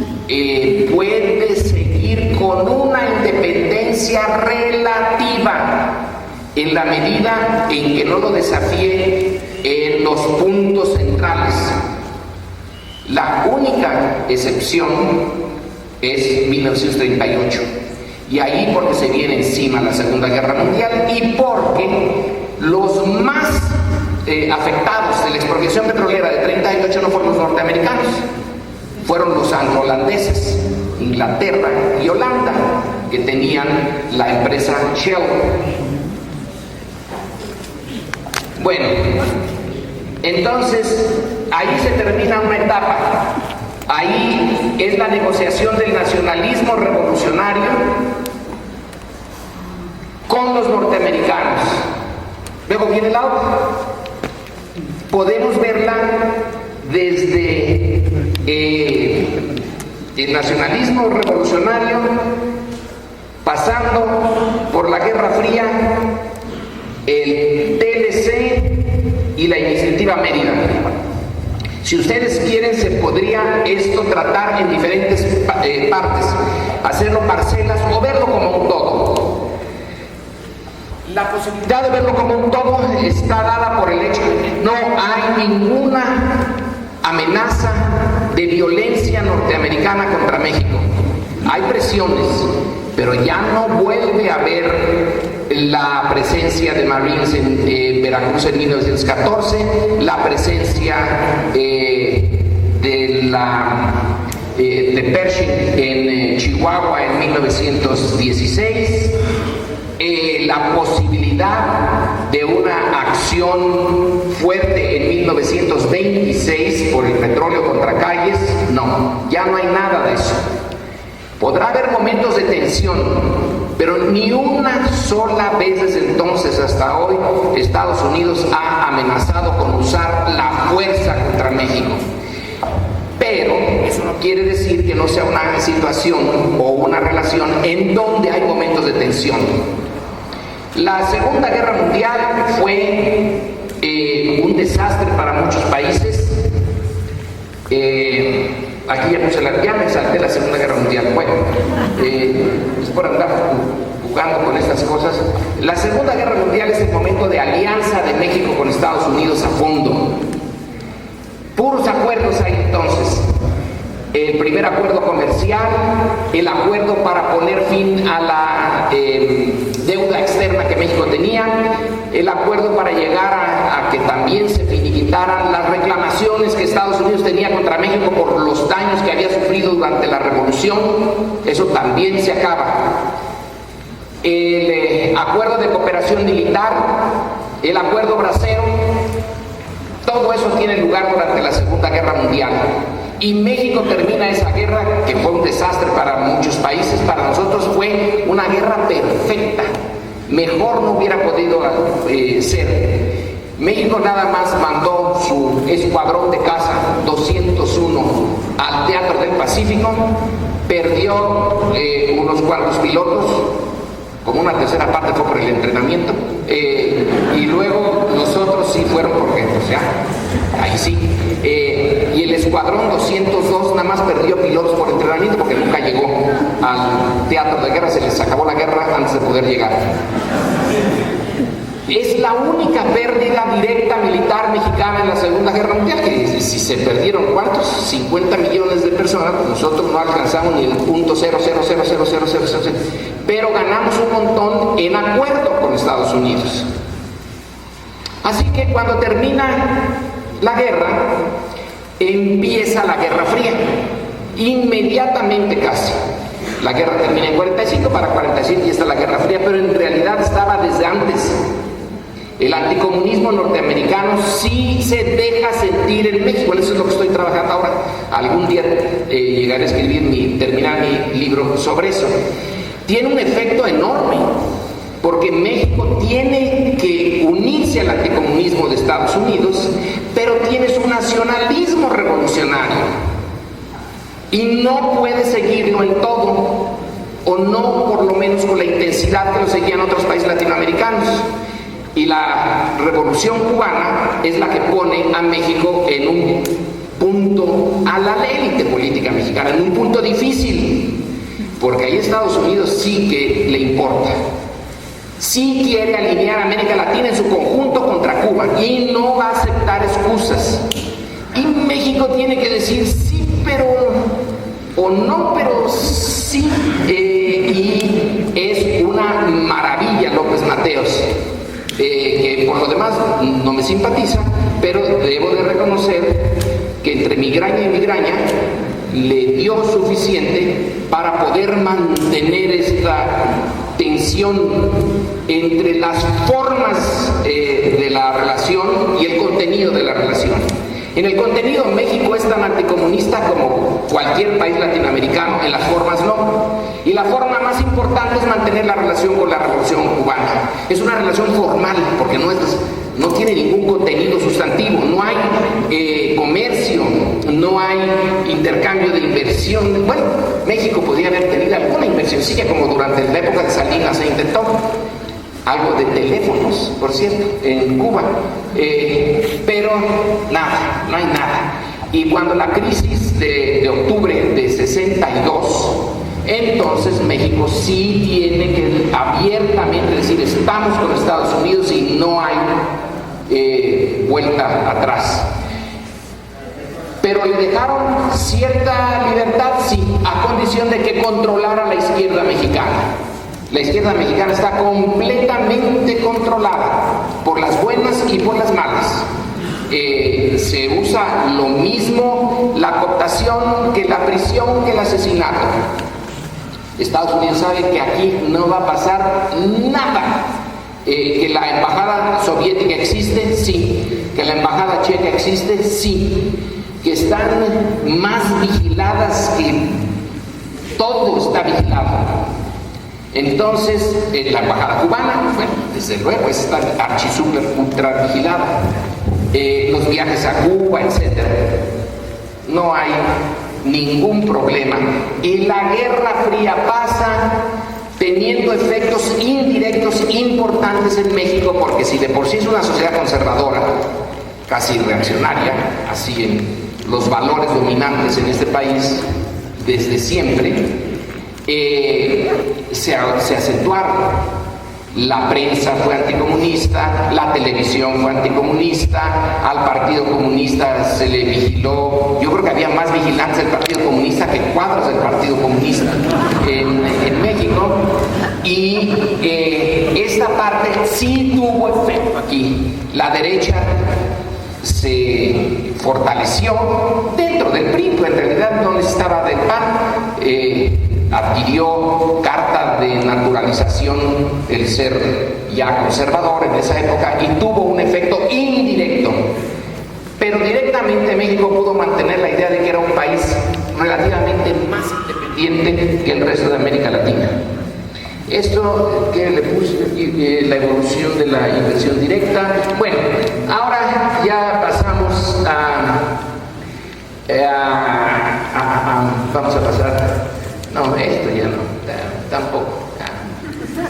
puede seguir con una independencia relativa en la medida en que no lo desafíe en los puntos centrales. La única excepción es 1938, y ahí porque se viene encima la Segunda Guerra Mundial y porque los más afectados de la expropiación petrolera de 38 no fueron los norteamericanos, fueron los anglo-holandeses, Inglaterra y Holanda, que tenían la empresa Shell. Bueno, entonces ahí se termina una etapa. Ahí es la negociación del nacionalismo revolucionario con los norteamericanos. Luego viene la otra. Podemos verla desde el nacionalismo revolucionario, pasando por la Guerra Fría, el TLC y la Iniciativa Mérida. Si ustedes quieren, se podría esto tratar en diferentes partes, hacerlo parcelas o verlo como un todo. La posibilidad de verlo como un todo está dada por el hecho de que no hay ninguna amenaza de violencia norteamericana contra México. Hay presiones, pero ya no vuelve a haber la presencia de Marines en Veracruz en 1914, la presencia de Pershing en Chihuahua en 1916, la posibilidad de una acción fuerte en 1926 por el petróleo contra Calles. No, ya no hay nada de eso. Podrá haber momentos de tensión, pero ni una sola vez desde entonces hasta hoy Estados Unidos ha amenazado con usar la fuerza contra México. Pero eso no quiere decir que no sea una situación o una relación en donde hay momentos de tensión. La Segunda Guerra Mundial fue un desastre para muchos países. Aquí ya me salté la Segunda Guerra Mundial. Bueno, es por andar jugando con estas cosas. La Segunda Guerra Mundial es el momento de alianza de México con Estados Unidos a fondo. Puros acuerdos hay entonces. El primer acuerdo comercial, el acuerdo para poner fin a la deuda externa que México tenía, el acuerdo para llegar a que también se finiquitaran las reclamaciones que Estados Unidos tenía contra México por los daños que había sufrido durante la revolución. Eso también se acaba. El acuerdo de cooperación militar, el acuerdo bracero, todo eso tiene lugar durante la Segunda Guerra Mundial. Y México termina esa guerra, que fue un desastre para muchos países. Para nosotros fue una guerra perfecta. Mejor no hubiera podido ser. México nada más mandó su escuadrón de caza 201 al Teatro del Pacífico, perdió unos cuantos pilotos, como una tercera parte fue por el entrenamiento, y luego los otros sí fueron porque, o sea, ahí sí. Y el escuadrón 202 nada más perdió pilotos por entrenamiento porque nunca llegó al teatro de guerra, se les acabó la guerra antes de poder llegar. Es la única pérdida directa militar mexicana en la Segunda Guerra Mundial, que si se perdieron, ¿cuántos? 50 millones de personas, pues nosotros no alcanzamos ni el punto 0,0000000, pero ganamos un montón en acuerdo con Estados Unidos. Así que cuando termina la guerra, empieza la Guerra Fría, inmediatamente casi. La guerra termina en 45, para 47 ya está la Guerra Fría, pero en realidad estaba desde antes. El anticomunismo norteamericano sí se deja sentir en México, eso es lo que estoy trabajando ahora. Algún día llegaré a escribir, terminar mi libro sobre eso. Tiene un efecto enorme, porque México tiene que unirse al anticomunismo de Estados Unidos, pero tiene su nacionalismo revolucionario. Y no puede seguirlo en todo, o no por lo menos con la intensidad que lo seguían otros países latinoamericanos. Y la revolución cubana es la que pone a México en un punto, a la élite política mexicana, en un punto difícil, porque ahí Estados Unidos sí que le importa. Sí quiere alinear a América Latina en su conjunto contra Cuba y no va a aceptar excusas. Y México tiene que decir sí, pero, o no, pero sí. Y es una maravilla López Mateos, que por lo demás no me simpatiza, pero debo de reconocer que entre migraña y migraña le dio suficiente para poder mantener esta tensión entre las formas de la relación y el contenido de la relación. En el contenido, México es tan anticomunista como cualquier país latinoamericano, en las formas no. Y la forma más importante es mantener la relación con la Revolución Cubana. Es una relación formal, porque no tiene ningún contenido sustantivo, no hay comercio, no hay intercambio de inversión. Bueno, México podría haber tenido alguna inversioncilla, como durante la época de Salinas se intentó. Algo de teléfonos, por cierto, en Cuba, pero nada, no hay nada. Y cuando la crisis de octubre de 62, entonces México sí tiene que abiertamente decir: estamos con Estados Unidos y no hay vuelta atrás. Pero le dejaron cierta libertad, sí, a condición de que controlara la izquierda mexicana. La izquierda mexicana está completamente controlada por las buenas y por las malas. Se usa lo mismo la cooptación que la prisión, que el asesinato. Estados Unidos sabe que aquí no va a pasar nada. Que la embajada soviética existe, sí. Que la embajada checa existe, sí. Que están más vigiladas que todo está vigilado. Entonces, la embajada cubana, bueno, desde luego, está archi super ultra vigilada. Los viajes a Cuba, etc. No hay ningún problema. Y la Guerra Fría pasa teniendo efectos indirectos importantes en México, porque si de por sí es una sociedad conservadora, casi reaccionaria, así en los valores dominantes en este país desde siempre, se acentuaron. La prensa fue anticomunista, la televisión fue anticomunista, al Partido Comunista se le vigiló. Yo creo que había más vigilancia del Partido Comunista que cuadros del Partido Comunista en México. Y esta parte sí tuvo efecto aquí. La derecha se fortaleció dentro del PRI, en realidad no necesitaba del PAN. Adquirió carta de naturalización el ser ya conservador en esa época y tuvo un efecto indirecto. Pero directamente México pudo mantener la idea de que era un país relativamente más independiente que el resto de América Latina. Esto que le puse aquí, la evolución de la inversión directa. Bueno, ahora ya pasamos vamos a pasar. No, esto ya no, tampoco.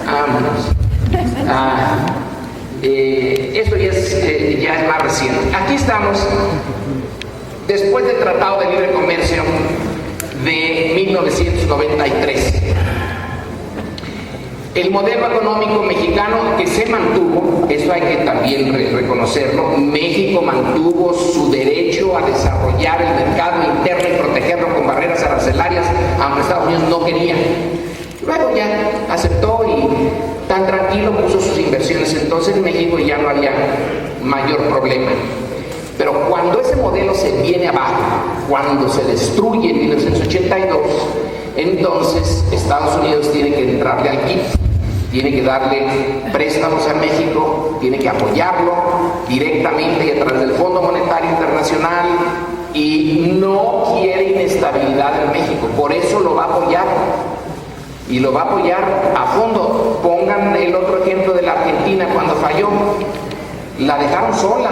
Vámonos. Esto ya es más reciente. Aquí estamos, después del Tratado de Libre Comercio de 1993. El modelo económico mexicano que se mantuvo, eso hay que también reconocerlo, México mantuvo su derecho a desarrollar el mercado interno y protegerlo con barreras arancelarias, aunque Estados Unidos no quería. Luego ya aceptó y tan tranquilo puso sus inversiones, entonces en México ya no había mayor problema. Pero cuando ese modelo se viene abajo, cuando se destruye en 1982, entonces Estados Unidos tiene que entrarle al kit, tiene que darle préstamos a México, tiene que apoyarlo directamente y a través del Fondo Monetario Internacional, y no quiere inestabilidad en México, por eso lo va a apoyar. Y lo va a apoyar a fondo. Pongan el otro ejemplo de la Argentina cuando falló. La dejaron sola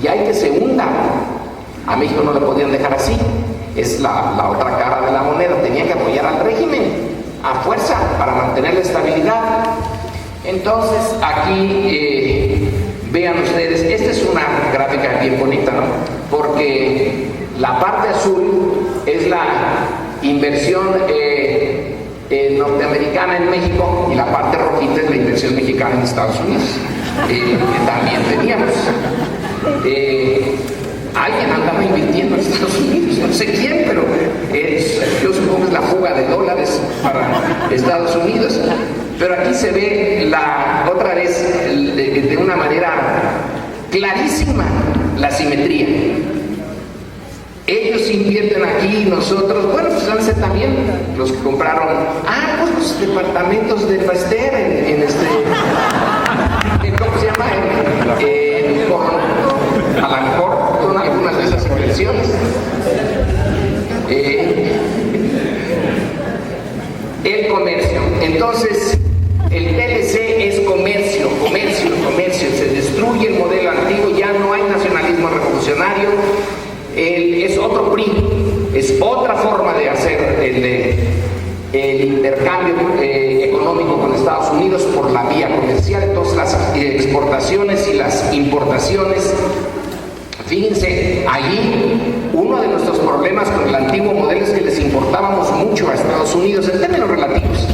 y hay que se hunda. A México no le podían dejar así. Es la otra cara de la moneda. Tenían que apoyar al régimen a fuerza para mantener la estabilidad. Entonces aquí vean ustedes, esta es una gráfica bien bonita, ¿no? Porque la parte azul es la inversión norteamericana en México y la parte rojita es la inversión mexicana en Estados Unidos, que también teníamos. Alguien andaba invirtiendo en Estados Unidos, no sé quién, pero yo supongo que es la fuga de dólares para Estados Unidos. Pero aquí se ve otra vez de una manera clarísima la simetría. Ellos invierten aquí, nosotros, bueno, pues van a ser también los que compraron, pues los departamentos de Pasteur ¿cómo se llama? A lo mejor son algunas de esas inversiones. El comercio. Entonces, el TLC es comercio. Se destruye el modelo antiguo, ya no hay nacionalismo revolucionario. Es otro PRI, es otra forma de hacer el intercambio económico con Estados Unidos por la vía comercial. Entonces las exportaciones y las importaciones, fíjense, allí uno de nuestros problemas con el antiguo modelo es que les importábamos mucho a Estados Unidos en términos relativos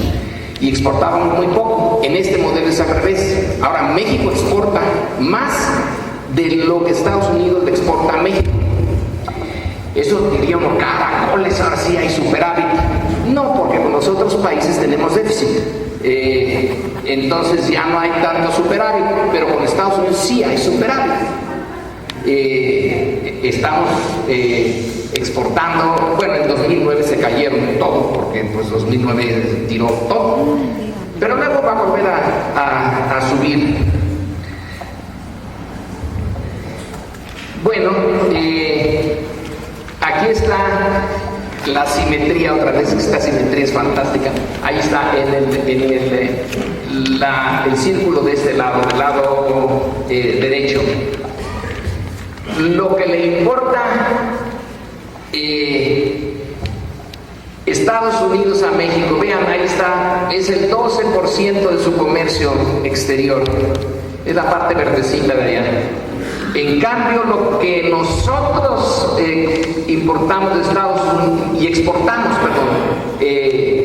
y exportábamos muy poco. En este modelo es al revés. Ahora México exporta más de lo que Estados Unidos le exporta a México. Eso diríamos, caracoles, ahora sí hay superávit. No, porque con los otros países tenemos déficit. Entonces ya no hay tanto superávit, pero con Estados Unidos sí hay superávit. Estamos exportando, bueno, en 2009 se cayeron todo, porque pues 2009 tiró todo, pero luego va a volver a subir. Bueno, aquí está la simetría, otra vez, esta simetría es fantástica. Ahí está el círculo de este lado, del lado derecho. Lo que le importa Estados Unidos a México, vean, ahí está, es el 12% de su comercio exterior, es la parte verdecita de allá. En cambio, lo que nosotros importamos de Estados Unidos y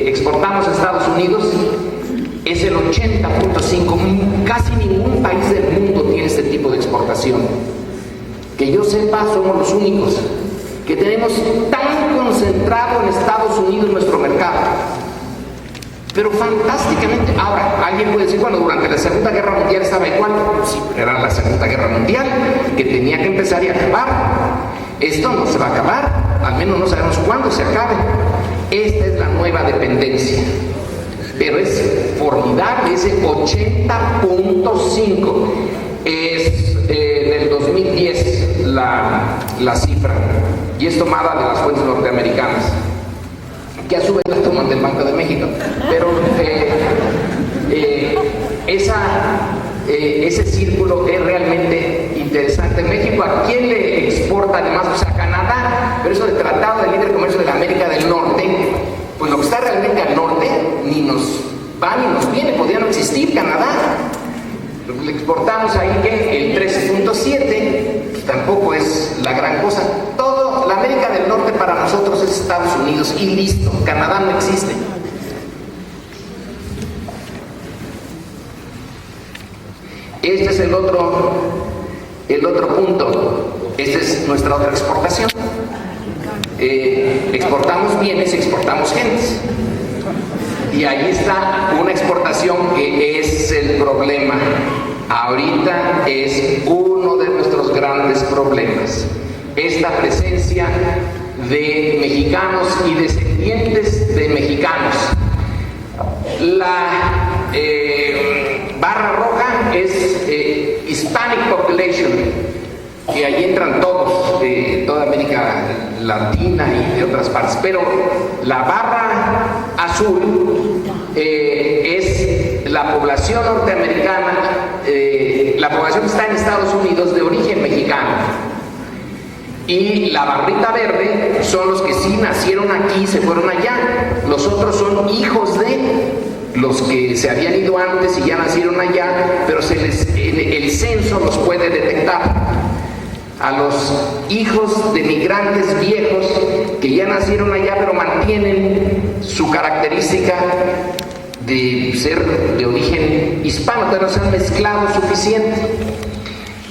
exportamos a Estados Unidos es el 80.5%. Casi ningún país del mundo tiene este tipo de exportación. Que yo sepa, somos los únicos que tenemos tan concentrado en Estados Unidos nuestro mercado. Pero fantásticamente, ahora, alguien puede decir, bueno, durante la Segunda Guerra Mundial estaba igual. Sí, era la Segunda Guerra Mundial, que tenía que empezar y acabar. Esto no se va a acabar, al menos no sabemos cuándo se acabe. Esta es la nueva dependencia. Pero es formidable, ese 80.5 es del 2010 la cifra, y es tomada de las fuentes norteamericanas, que a su vez la toman del Banco de México. Pero ese círculo es realmente interesante. México, ¿a quién le exporta además? O sea, Canadá, pero eso de Tratado de Libre Comercio de la América del Norte, pues lo que está realmente al norte ni nos va ni nos viene, podría no existir Canadá. Le exportamos ahí que el 13.7, pues tampoco es la gran cosa. Todo la América del Norte para nosotros es Estados Unidos y listo. Canadá no existe. Este es el otro punto. Esta es nuestra otra exportación. Exportamos bienes, exportamos gentes. Y ahí está una exportación que es el problema. Ahorita es uno de nuestros grandes problemas. Esta presencia de mexicanos y descendientes de mexicanos. La barra roja es Hispanic Population, que ahí entran todos, toda América Latina y de otras partes, pero la barra azul es la población norteamericana, la población que está en Estados Unidos de origen mexicano, y la barrita verde son los que sí nacieron aquí y se fueron allá. Los otros son hijos de los que se habían ido antes y ya nacieron allá, pero el censo los puede detectar. A los hijos de migrantes viejos que ya nacieron allá pero mantienen su característica de ser de origen hispano, pero no se han mezclado suficiente.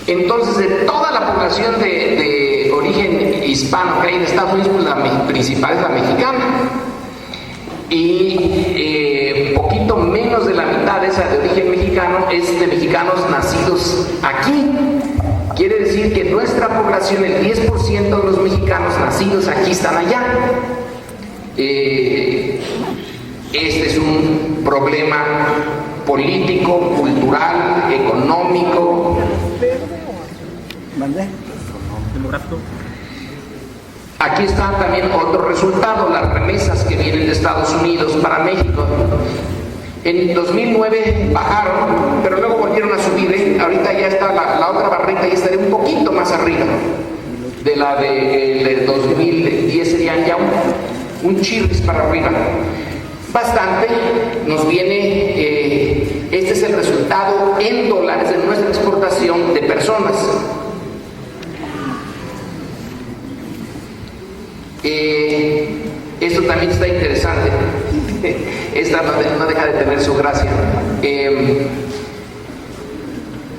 Entonces, de toda la población de origen hispano que hay en Estados Unidos, pues la principal es la mexicana, y poquito menos de la mitad de esa de origen mexicano es de mexicanos nacidos aquí. Quiere decir que nuestra población, el 10% de los mexicanos nacidos aquí están allá. Este es un problema político, cultural, económico. Demográfico. Aquí está también otro resultado, las remesas que vienen de Estados Unidos para México. En 2009 bajaron, pero luego volvieron a subir. Ahorita ya está la otra barrita, ya estaría un poquito más arriba de la de 2010, serían ya un chirris para arriba. Bastante. Nos viene, este es el resultado en dólares de nuestra exportación de personas. Esto también está interesante. Esta no deja de tener su gracia.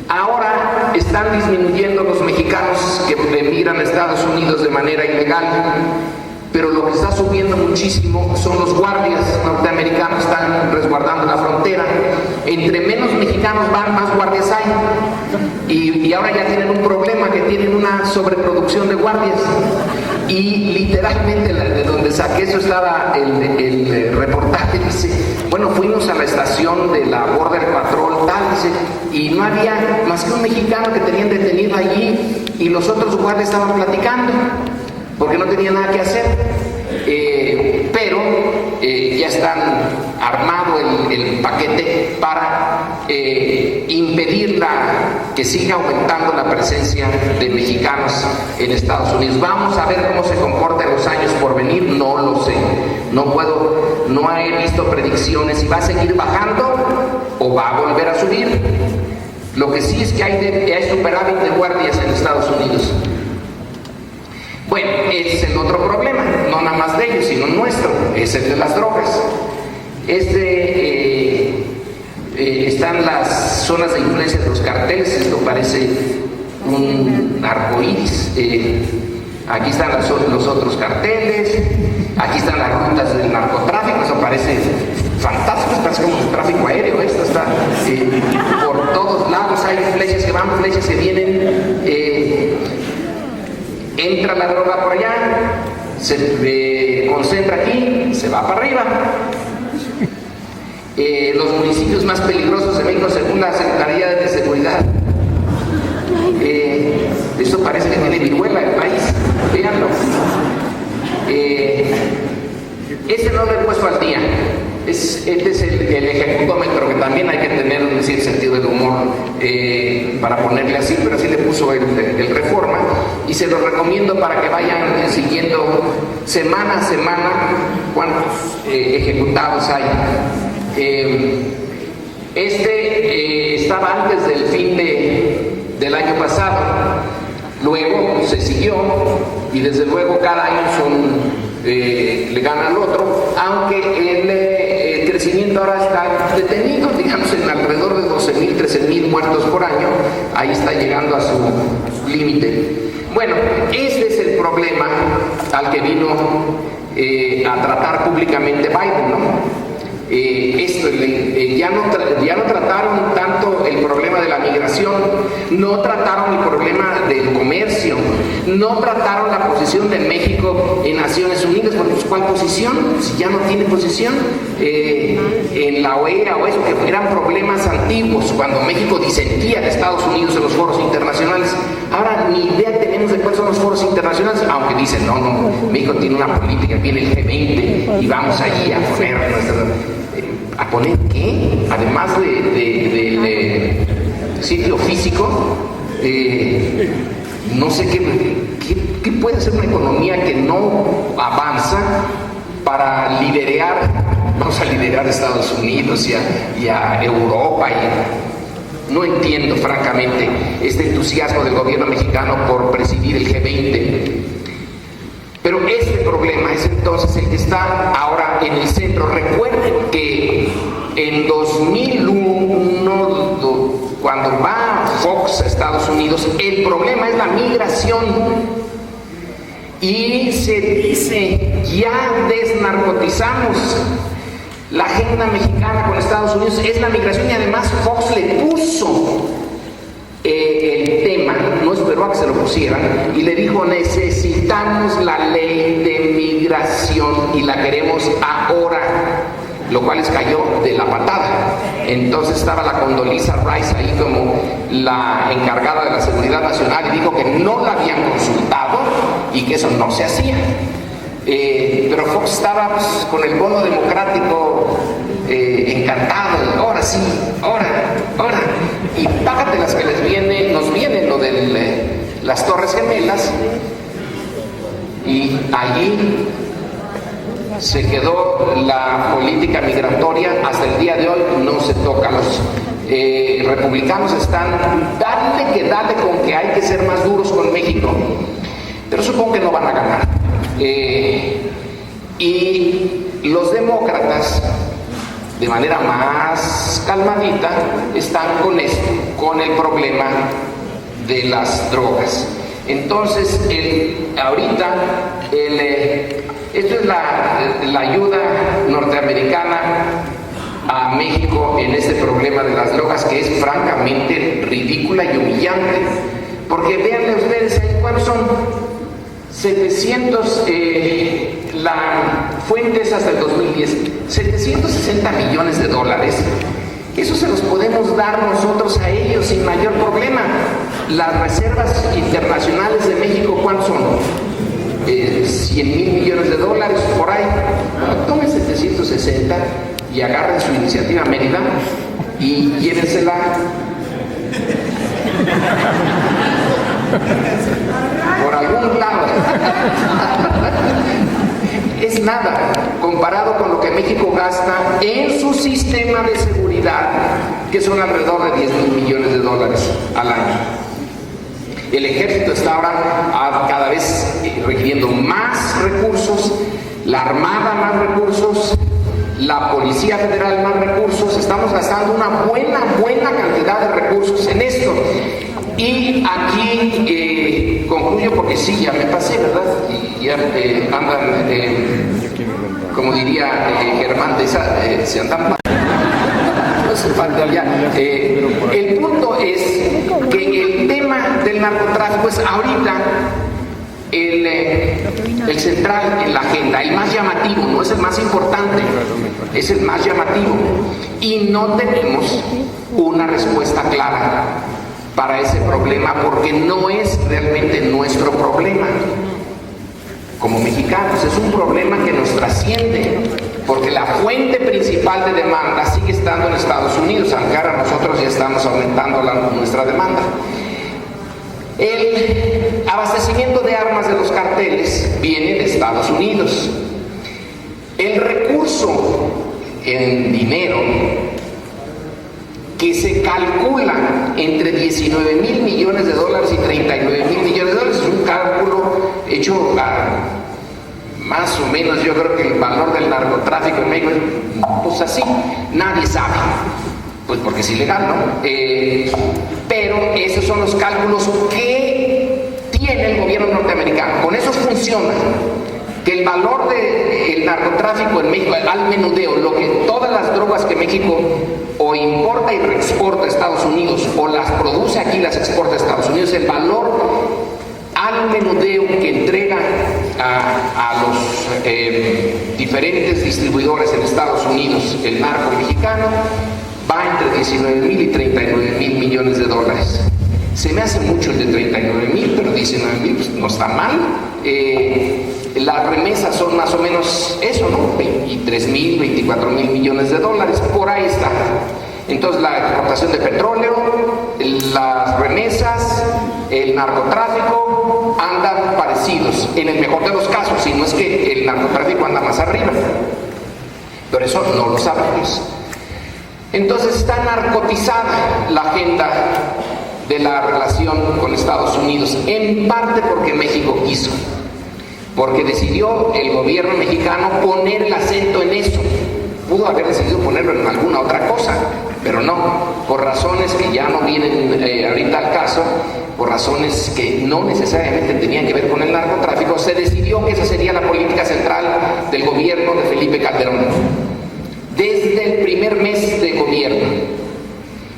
Ahora están disminuyendo los mexicanos que emigran a Estados Unidos de manera ilegal, pero lo que está subiendo muchísimo son los guardias norteamericanos, están resguardando la frontera. Entre menos mexicanos van, más guardias hay, y ahora ya tienen un problema, que tienen una sobreproducción de guardias. Y literalmente de donde saqué eso estaba el reportaje, dice, bueno, fuimos a la estación de la Border Patrol tal, dice, y no había más que un mexicano que tenían detenido allí, y los otros guardias estaban platicando porque no tenían nada que hacer. Pero ya están armado el paquete para impedir que siga aumentando la presencia de mexicanos en Estados Unidos. Vamos a ver cómo se comporta en los años por venir, no lo sé. No he visto predicciones si va a seguir bajando o va a volver a subir. Lo que sí es que hay superávit de guardias en Estados Unidos. Bueno, ese es el otro problema, no nada más de ellos, sino nuestro, es el de las drogas. Están las zonas de influencia de los carteles, esto parece un arcoíris. Aquí están los otros carteles, aquí están las rutas del narcotráfico, eso parece fantástico, parece como un tráfico aéreo, esto está por todos lados, hay flechas que van, flechas que vienen. Entra la droga por allá, se concentra aquí, se va para arriba. Los municipios más peligrosos de México, según la Secretaría de Seguridad, esto parece que tiene viruela el país, véanlo. Ese no lo he puesto al día. Este es el ejecutómetro, que también hay que tener un cierto sentido del humor para ponerle así, pero así le puso el Reforma, y se lo recomiendo para que vayan siguiendo semana a semana cuántos ejecutados hay. Estaba antes del fin del año pasado, luego se siguió, y desde luego cada año le gana al otro, aunque el crecimiento ahora está detenido, digamos, en alrededor de 12,000, 13,000 muertos por año. Ahí está llegando a su límite. Bueno, este es el problema al que vino a tratar públicamente Biden, ¿no? Ya no trataron tanto el problema de la migración, no trataron el problema del comercio, no trataron la posición de México en Naciones Unidas. Pues, ¿cuál posición? Si ya no tiene posición en la OEA o eso, que eran problemas antiguos, cuando México disentía de Estados Unidos en los foros internacionales. Ahora ni idea tenemos de cuáles son los foros internacionales, aunque dicen, no, México tiene una política, viene el G20 y vamos allí a poner ¿a poner qué? Además de sitio físico, no sé qué puede hacer una economía que no avanza para vamos a liderar a Estados Unidos y a Europa. No entiendo francamente este entusiasmo del gobierno mexicano por presidir el G20. Pero este problema es entonces el que está ahora en el centro. Recuerden que en 2001, cuando va Fox a Estados Unidos, el problema es la migración. Y se dice, ya desnarcotizamos. La agenda mexicana con Estados Unidos es la migración, y además Fox le puso el tema, no esperó a que se lo pusieran, y le dijo: necesitamos la ley de migración y la queremos ahora, lo cual les cayó de la patada. Entonces estaba la Condoleezza Rice ahí como la encargada de la seguridad nacional y dijo que no la habían consultado y que eso no se hacía. Pero Fox estaba pues, con el bono democrático encantado, ahora sí, ahora, y págate las que nos viene lo de las Torres Gemelas, y allí se quedó la política migratoria. Hasta el día de hoy no se toca. Los republicanos están dale con que hay que ser más duros con México, pero supongo que no van a ganar. Y los demócratas, de manera más calmadita, están con el problema de las drogas. Entonces, ahorita, esto es la ayuda norteamericana a México en este problema de las drogas, que es francamente ridícula y humillante. Porque véanle ustedes ahí cuáles son 700, la fuente es hasta el 2010, 760 millones de dólares. Eso se los podemos dar nosotros a ellos sin mayor problema. Las reservas internacionales de México, ¿cuántos son? 100,000 millones de dólares por ahí. Bueno, tomen 760 y agarren su iniciativa Mérida y llévensela por algún lado. Es nada comparado con lo que México gasta en su sistema de seguridad, que son alrededor de 10,000 millones de dólares al año. El ejército está ahora cada vez requiriendo más recursos, la armada más recursos, la policía federal más recursos. Estamos gastando una buena cantidad de recursos en esto. Y aquí concluyo porque sí, ya me pasé, ¿verdad? Y ya andan, como diría Germán, se andan el punto es que el tema del narcotráfico es ahorita el central en la agenda, el más llamativo, no es el más importante, es el más llamativo, y no tenemos una respuesta clara para ese problema, porque no es realmente nuestro problema como mexicanos, es un problema que nos trasciende, porque la fuente principal de demanda sigue estando en Estados Unidos, aunque ahora nosotros ya estamos aumentando nuestra demanda. El abastecimiento de armas de los carteles viene de Estados Unidos. El recurso en dinero que se calcula entre 19,000 millones de dólares y 39,000 millones de dólares, es un cálculo hecho más o menos. Yo creo que el valor del narcotráfico en México, pues así, nadie sabe, pues porque es ilegal, ¿no? Pero esos son los cálculos que tiene el gobierno norteamericano. Con eso funciona. Que el valor del narcotráfico en México, al menudeo, todas las drogas que México o importa y reexporta a Estados Unidos, o las produce aquí y las exporta a Estados Unidos, el valor al menudeo que entrega a los diferentes distribuidores en Estados Unidos el narco mexicano va entre 19,000 y 39,000 millones de dólares. Se me hace mucho el de 39,000, pero 19,000 pues, no está mal. Las remesas son más o menos eso, ¿no? 23,000, 24,000 millones de dólares, por ahí está. Entonces la exportación de petróleo, las remesas, el narcotráfico andan parecidos, en el mejor de los casos, si no es que el narcotráfico anda más arriba. Pero eso no lo sabemos. Entonces está narcotizada la agenda de la relación con Estados Unidos, en parte porque México quiso, porque decidió el gobierno mexicano poner el acento en eso. Pudo haber decidido ponerlo en alguna otra cosa, pero no, por razones que ya no vienen ahorita al caso, por razones que no necesariamente tenían que ver con el narcotráfico, se decidió que esa sería la política central del gobierno de Felipe Calderón. Desde el primer mes de gobierno,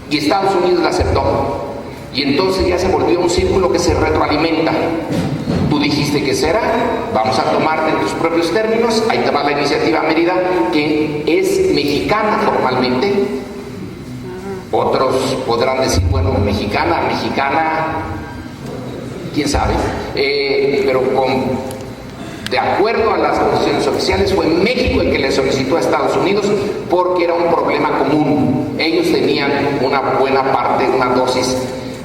y Estados Unidos la aceptó, y entonces ya se volvió un círculo que se retroalimenta. Tú dijiste que será, vamos a tomarte en tus propios términos, ahí te va la iniciativa Mérida, que es mexicana formalmente. Otros podrán decir, bueno, mexicana, quién sabe, pero de acuerdo a las constituciones oficiales, fue México el que le solicitó a Estados Unidos porque era un problema común. Ellos tenían una buena parte, una dosis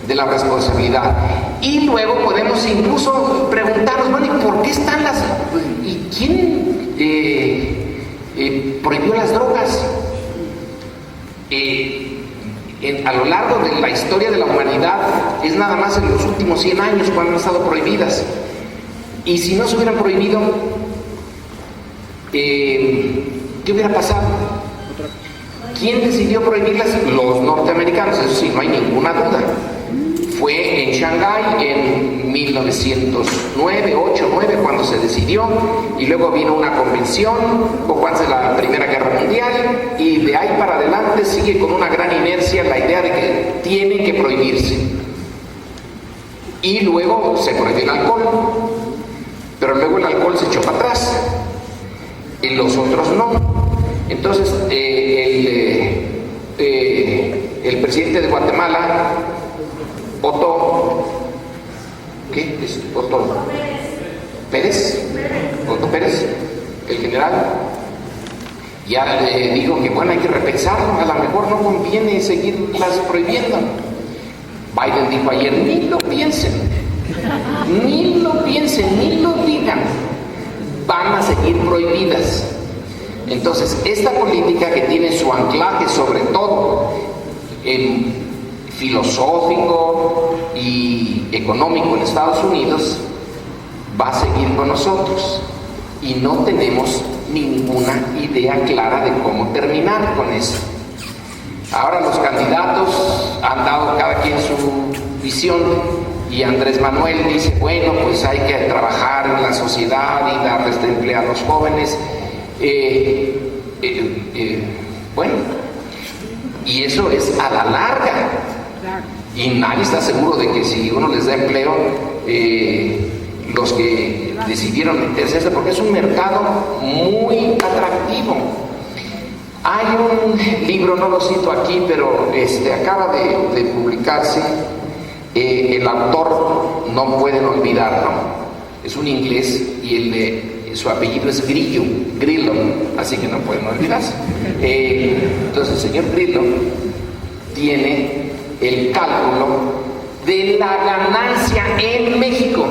de la responsabilidad. Y luego podemos incluso preguntarnos, bueno, ¿y por qué están las... ¿y quién prohibió las drogas? A lo largo de la historia de la humanidad, es nada más en los últimos 100 años cuando han estado prohibidas. Y si no se hubieran prohibido, ¿qué hubiera pasado? ¿Quién decidió prohibirlas? Los norteamericanos, eso sí, no hay ninguna duda. Fue en Shanghái en 1909, 8, 9, cuando se decidió, y luego vino una convención poco antes de la Primera Guerra Mundial, y de ahí para adelante sigue con una gran inercia la idea de que tiene que prohibirse. Y luego se prohibió el alcohol, pero luego el alcohol se echó para atrás, y los otros no. Entonces el presidente de Guatemala, Otto Pérez, el general, ya le dijo que bueno, hay que repensarlo, a lo mejor no conviene seguirlas prohibiendo. Biden dijo ayer, ni lo piensen, ni lo digan, van a seguir prohibidas. Entonces, esta política que tiene su anclaje sobre todo filosófico y económico en Estados Unidos, va a seguir con nosotros y no tenemos ninguna idea clara de cómo terminar con eso. Ahora los candidatos han dado cada quien su visión y Andrés Manuel dice, bueno, pues hay que trabajar en la sociedad y darles de empleo a los jóvenes. Bueno, y eso es a la larga, y nadie está seguro de que si uno les da empleo, los que decidieron meterse, porque es un mercado muy atractivo. Hay un libro, no lo cito aquí, pero acaba de publicarse, el autor no pueden olvidarlo, es un inglés y su apellido es Grillo, así que no pueden olvidarse. Entonces el señor Grillo tiene el cálculo de la ganancia en México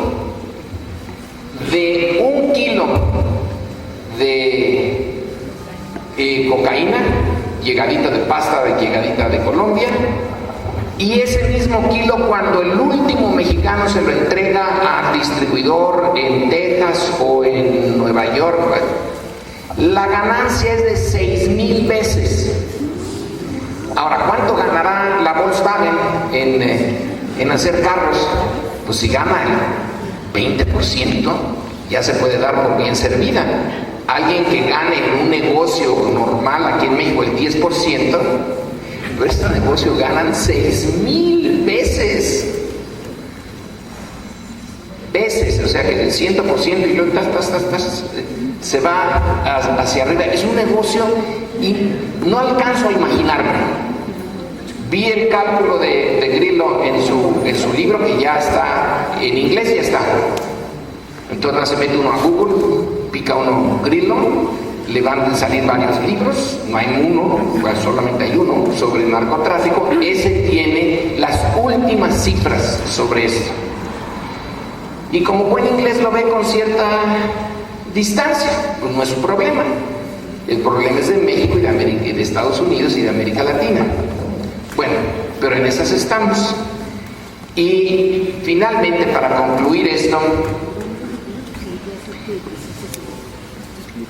de 1 kilo de cocaína, llegadita de pasta, llegadita de Colombia, y ese mismo kilo cuando el último mexicano se lo entrega al distribuidor en Texas o en Nueva York, la ganancia es de 6,000 veces. Ahora, ¿cuánto ganará la Volkswagen en hacer carros? Pues si gana el 20%, ya se puede dar por bien servida. Alguien que gane en un negocio normal aquí en México el 10%, pero este negocio ganan 6,000 veces. sea que el 100% y luego se va hacia arriba. Es un negocio y no alcanzo a imaginarme. Vi el cálculo de Grillo en su libro, que ya está en inglés, ya está. Entonces se mete uno a Google, pica uno Grillo, le van a salir varios libros, no hay uno, pues solamente hay uno sobre el narcotráfico. Ese tiene las últimas cifras sobre esto. Y como buen inglés lo ve con cierta distancia, pues no es un problema. El problema es de México y de Estados Unidos y de América Latina. Bueno, pero en esas estamos. Y finalmente, para concluir esto,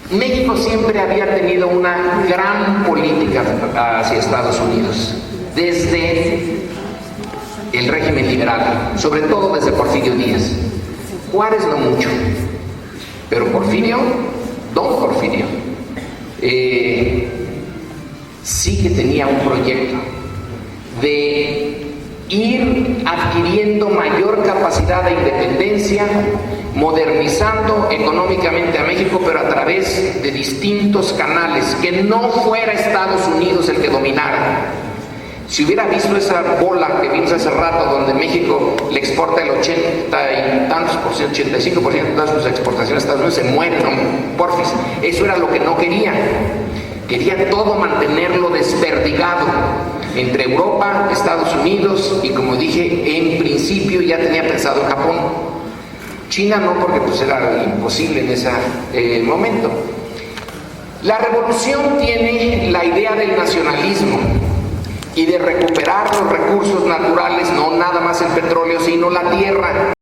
México siempre había tenido una gran política hacia Estados Unidos, desde el régimen liberal, sobre todo desde Porfirio Díaz. Juárez no mucho, pero Porfirio, don Porfirio, sí que tenía un proyecto de ir adquiriendo mayor capacidad de independencia, modernizando económicamente a México, pero a través de distintos canales, que no fuera Estados Unidos el que dominara. Si hubiera visto esa bola que vimos hace rato, donde México le exporta el 80 y tantos por ciento, 85% de todas sus exportaciones a Estados Unidos, se mueren, ¿no? Porfis. Eso era lo que no quería. Quería todo mantenerlo desperdigado entre Europa, Estados Unidos y, como dije, en principio ya tenía pensado en Japón. China no, porque pues era imposible en ese momento. La revolución tiene la idea del nacionalismo y de recuperar los recursos naturales, no nada más el petróleo, sino la tierra.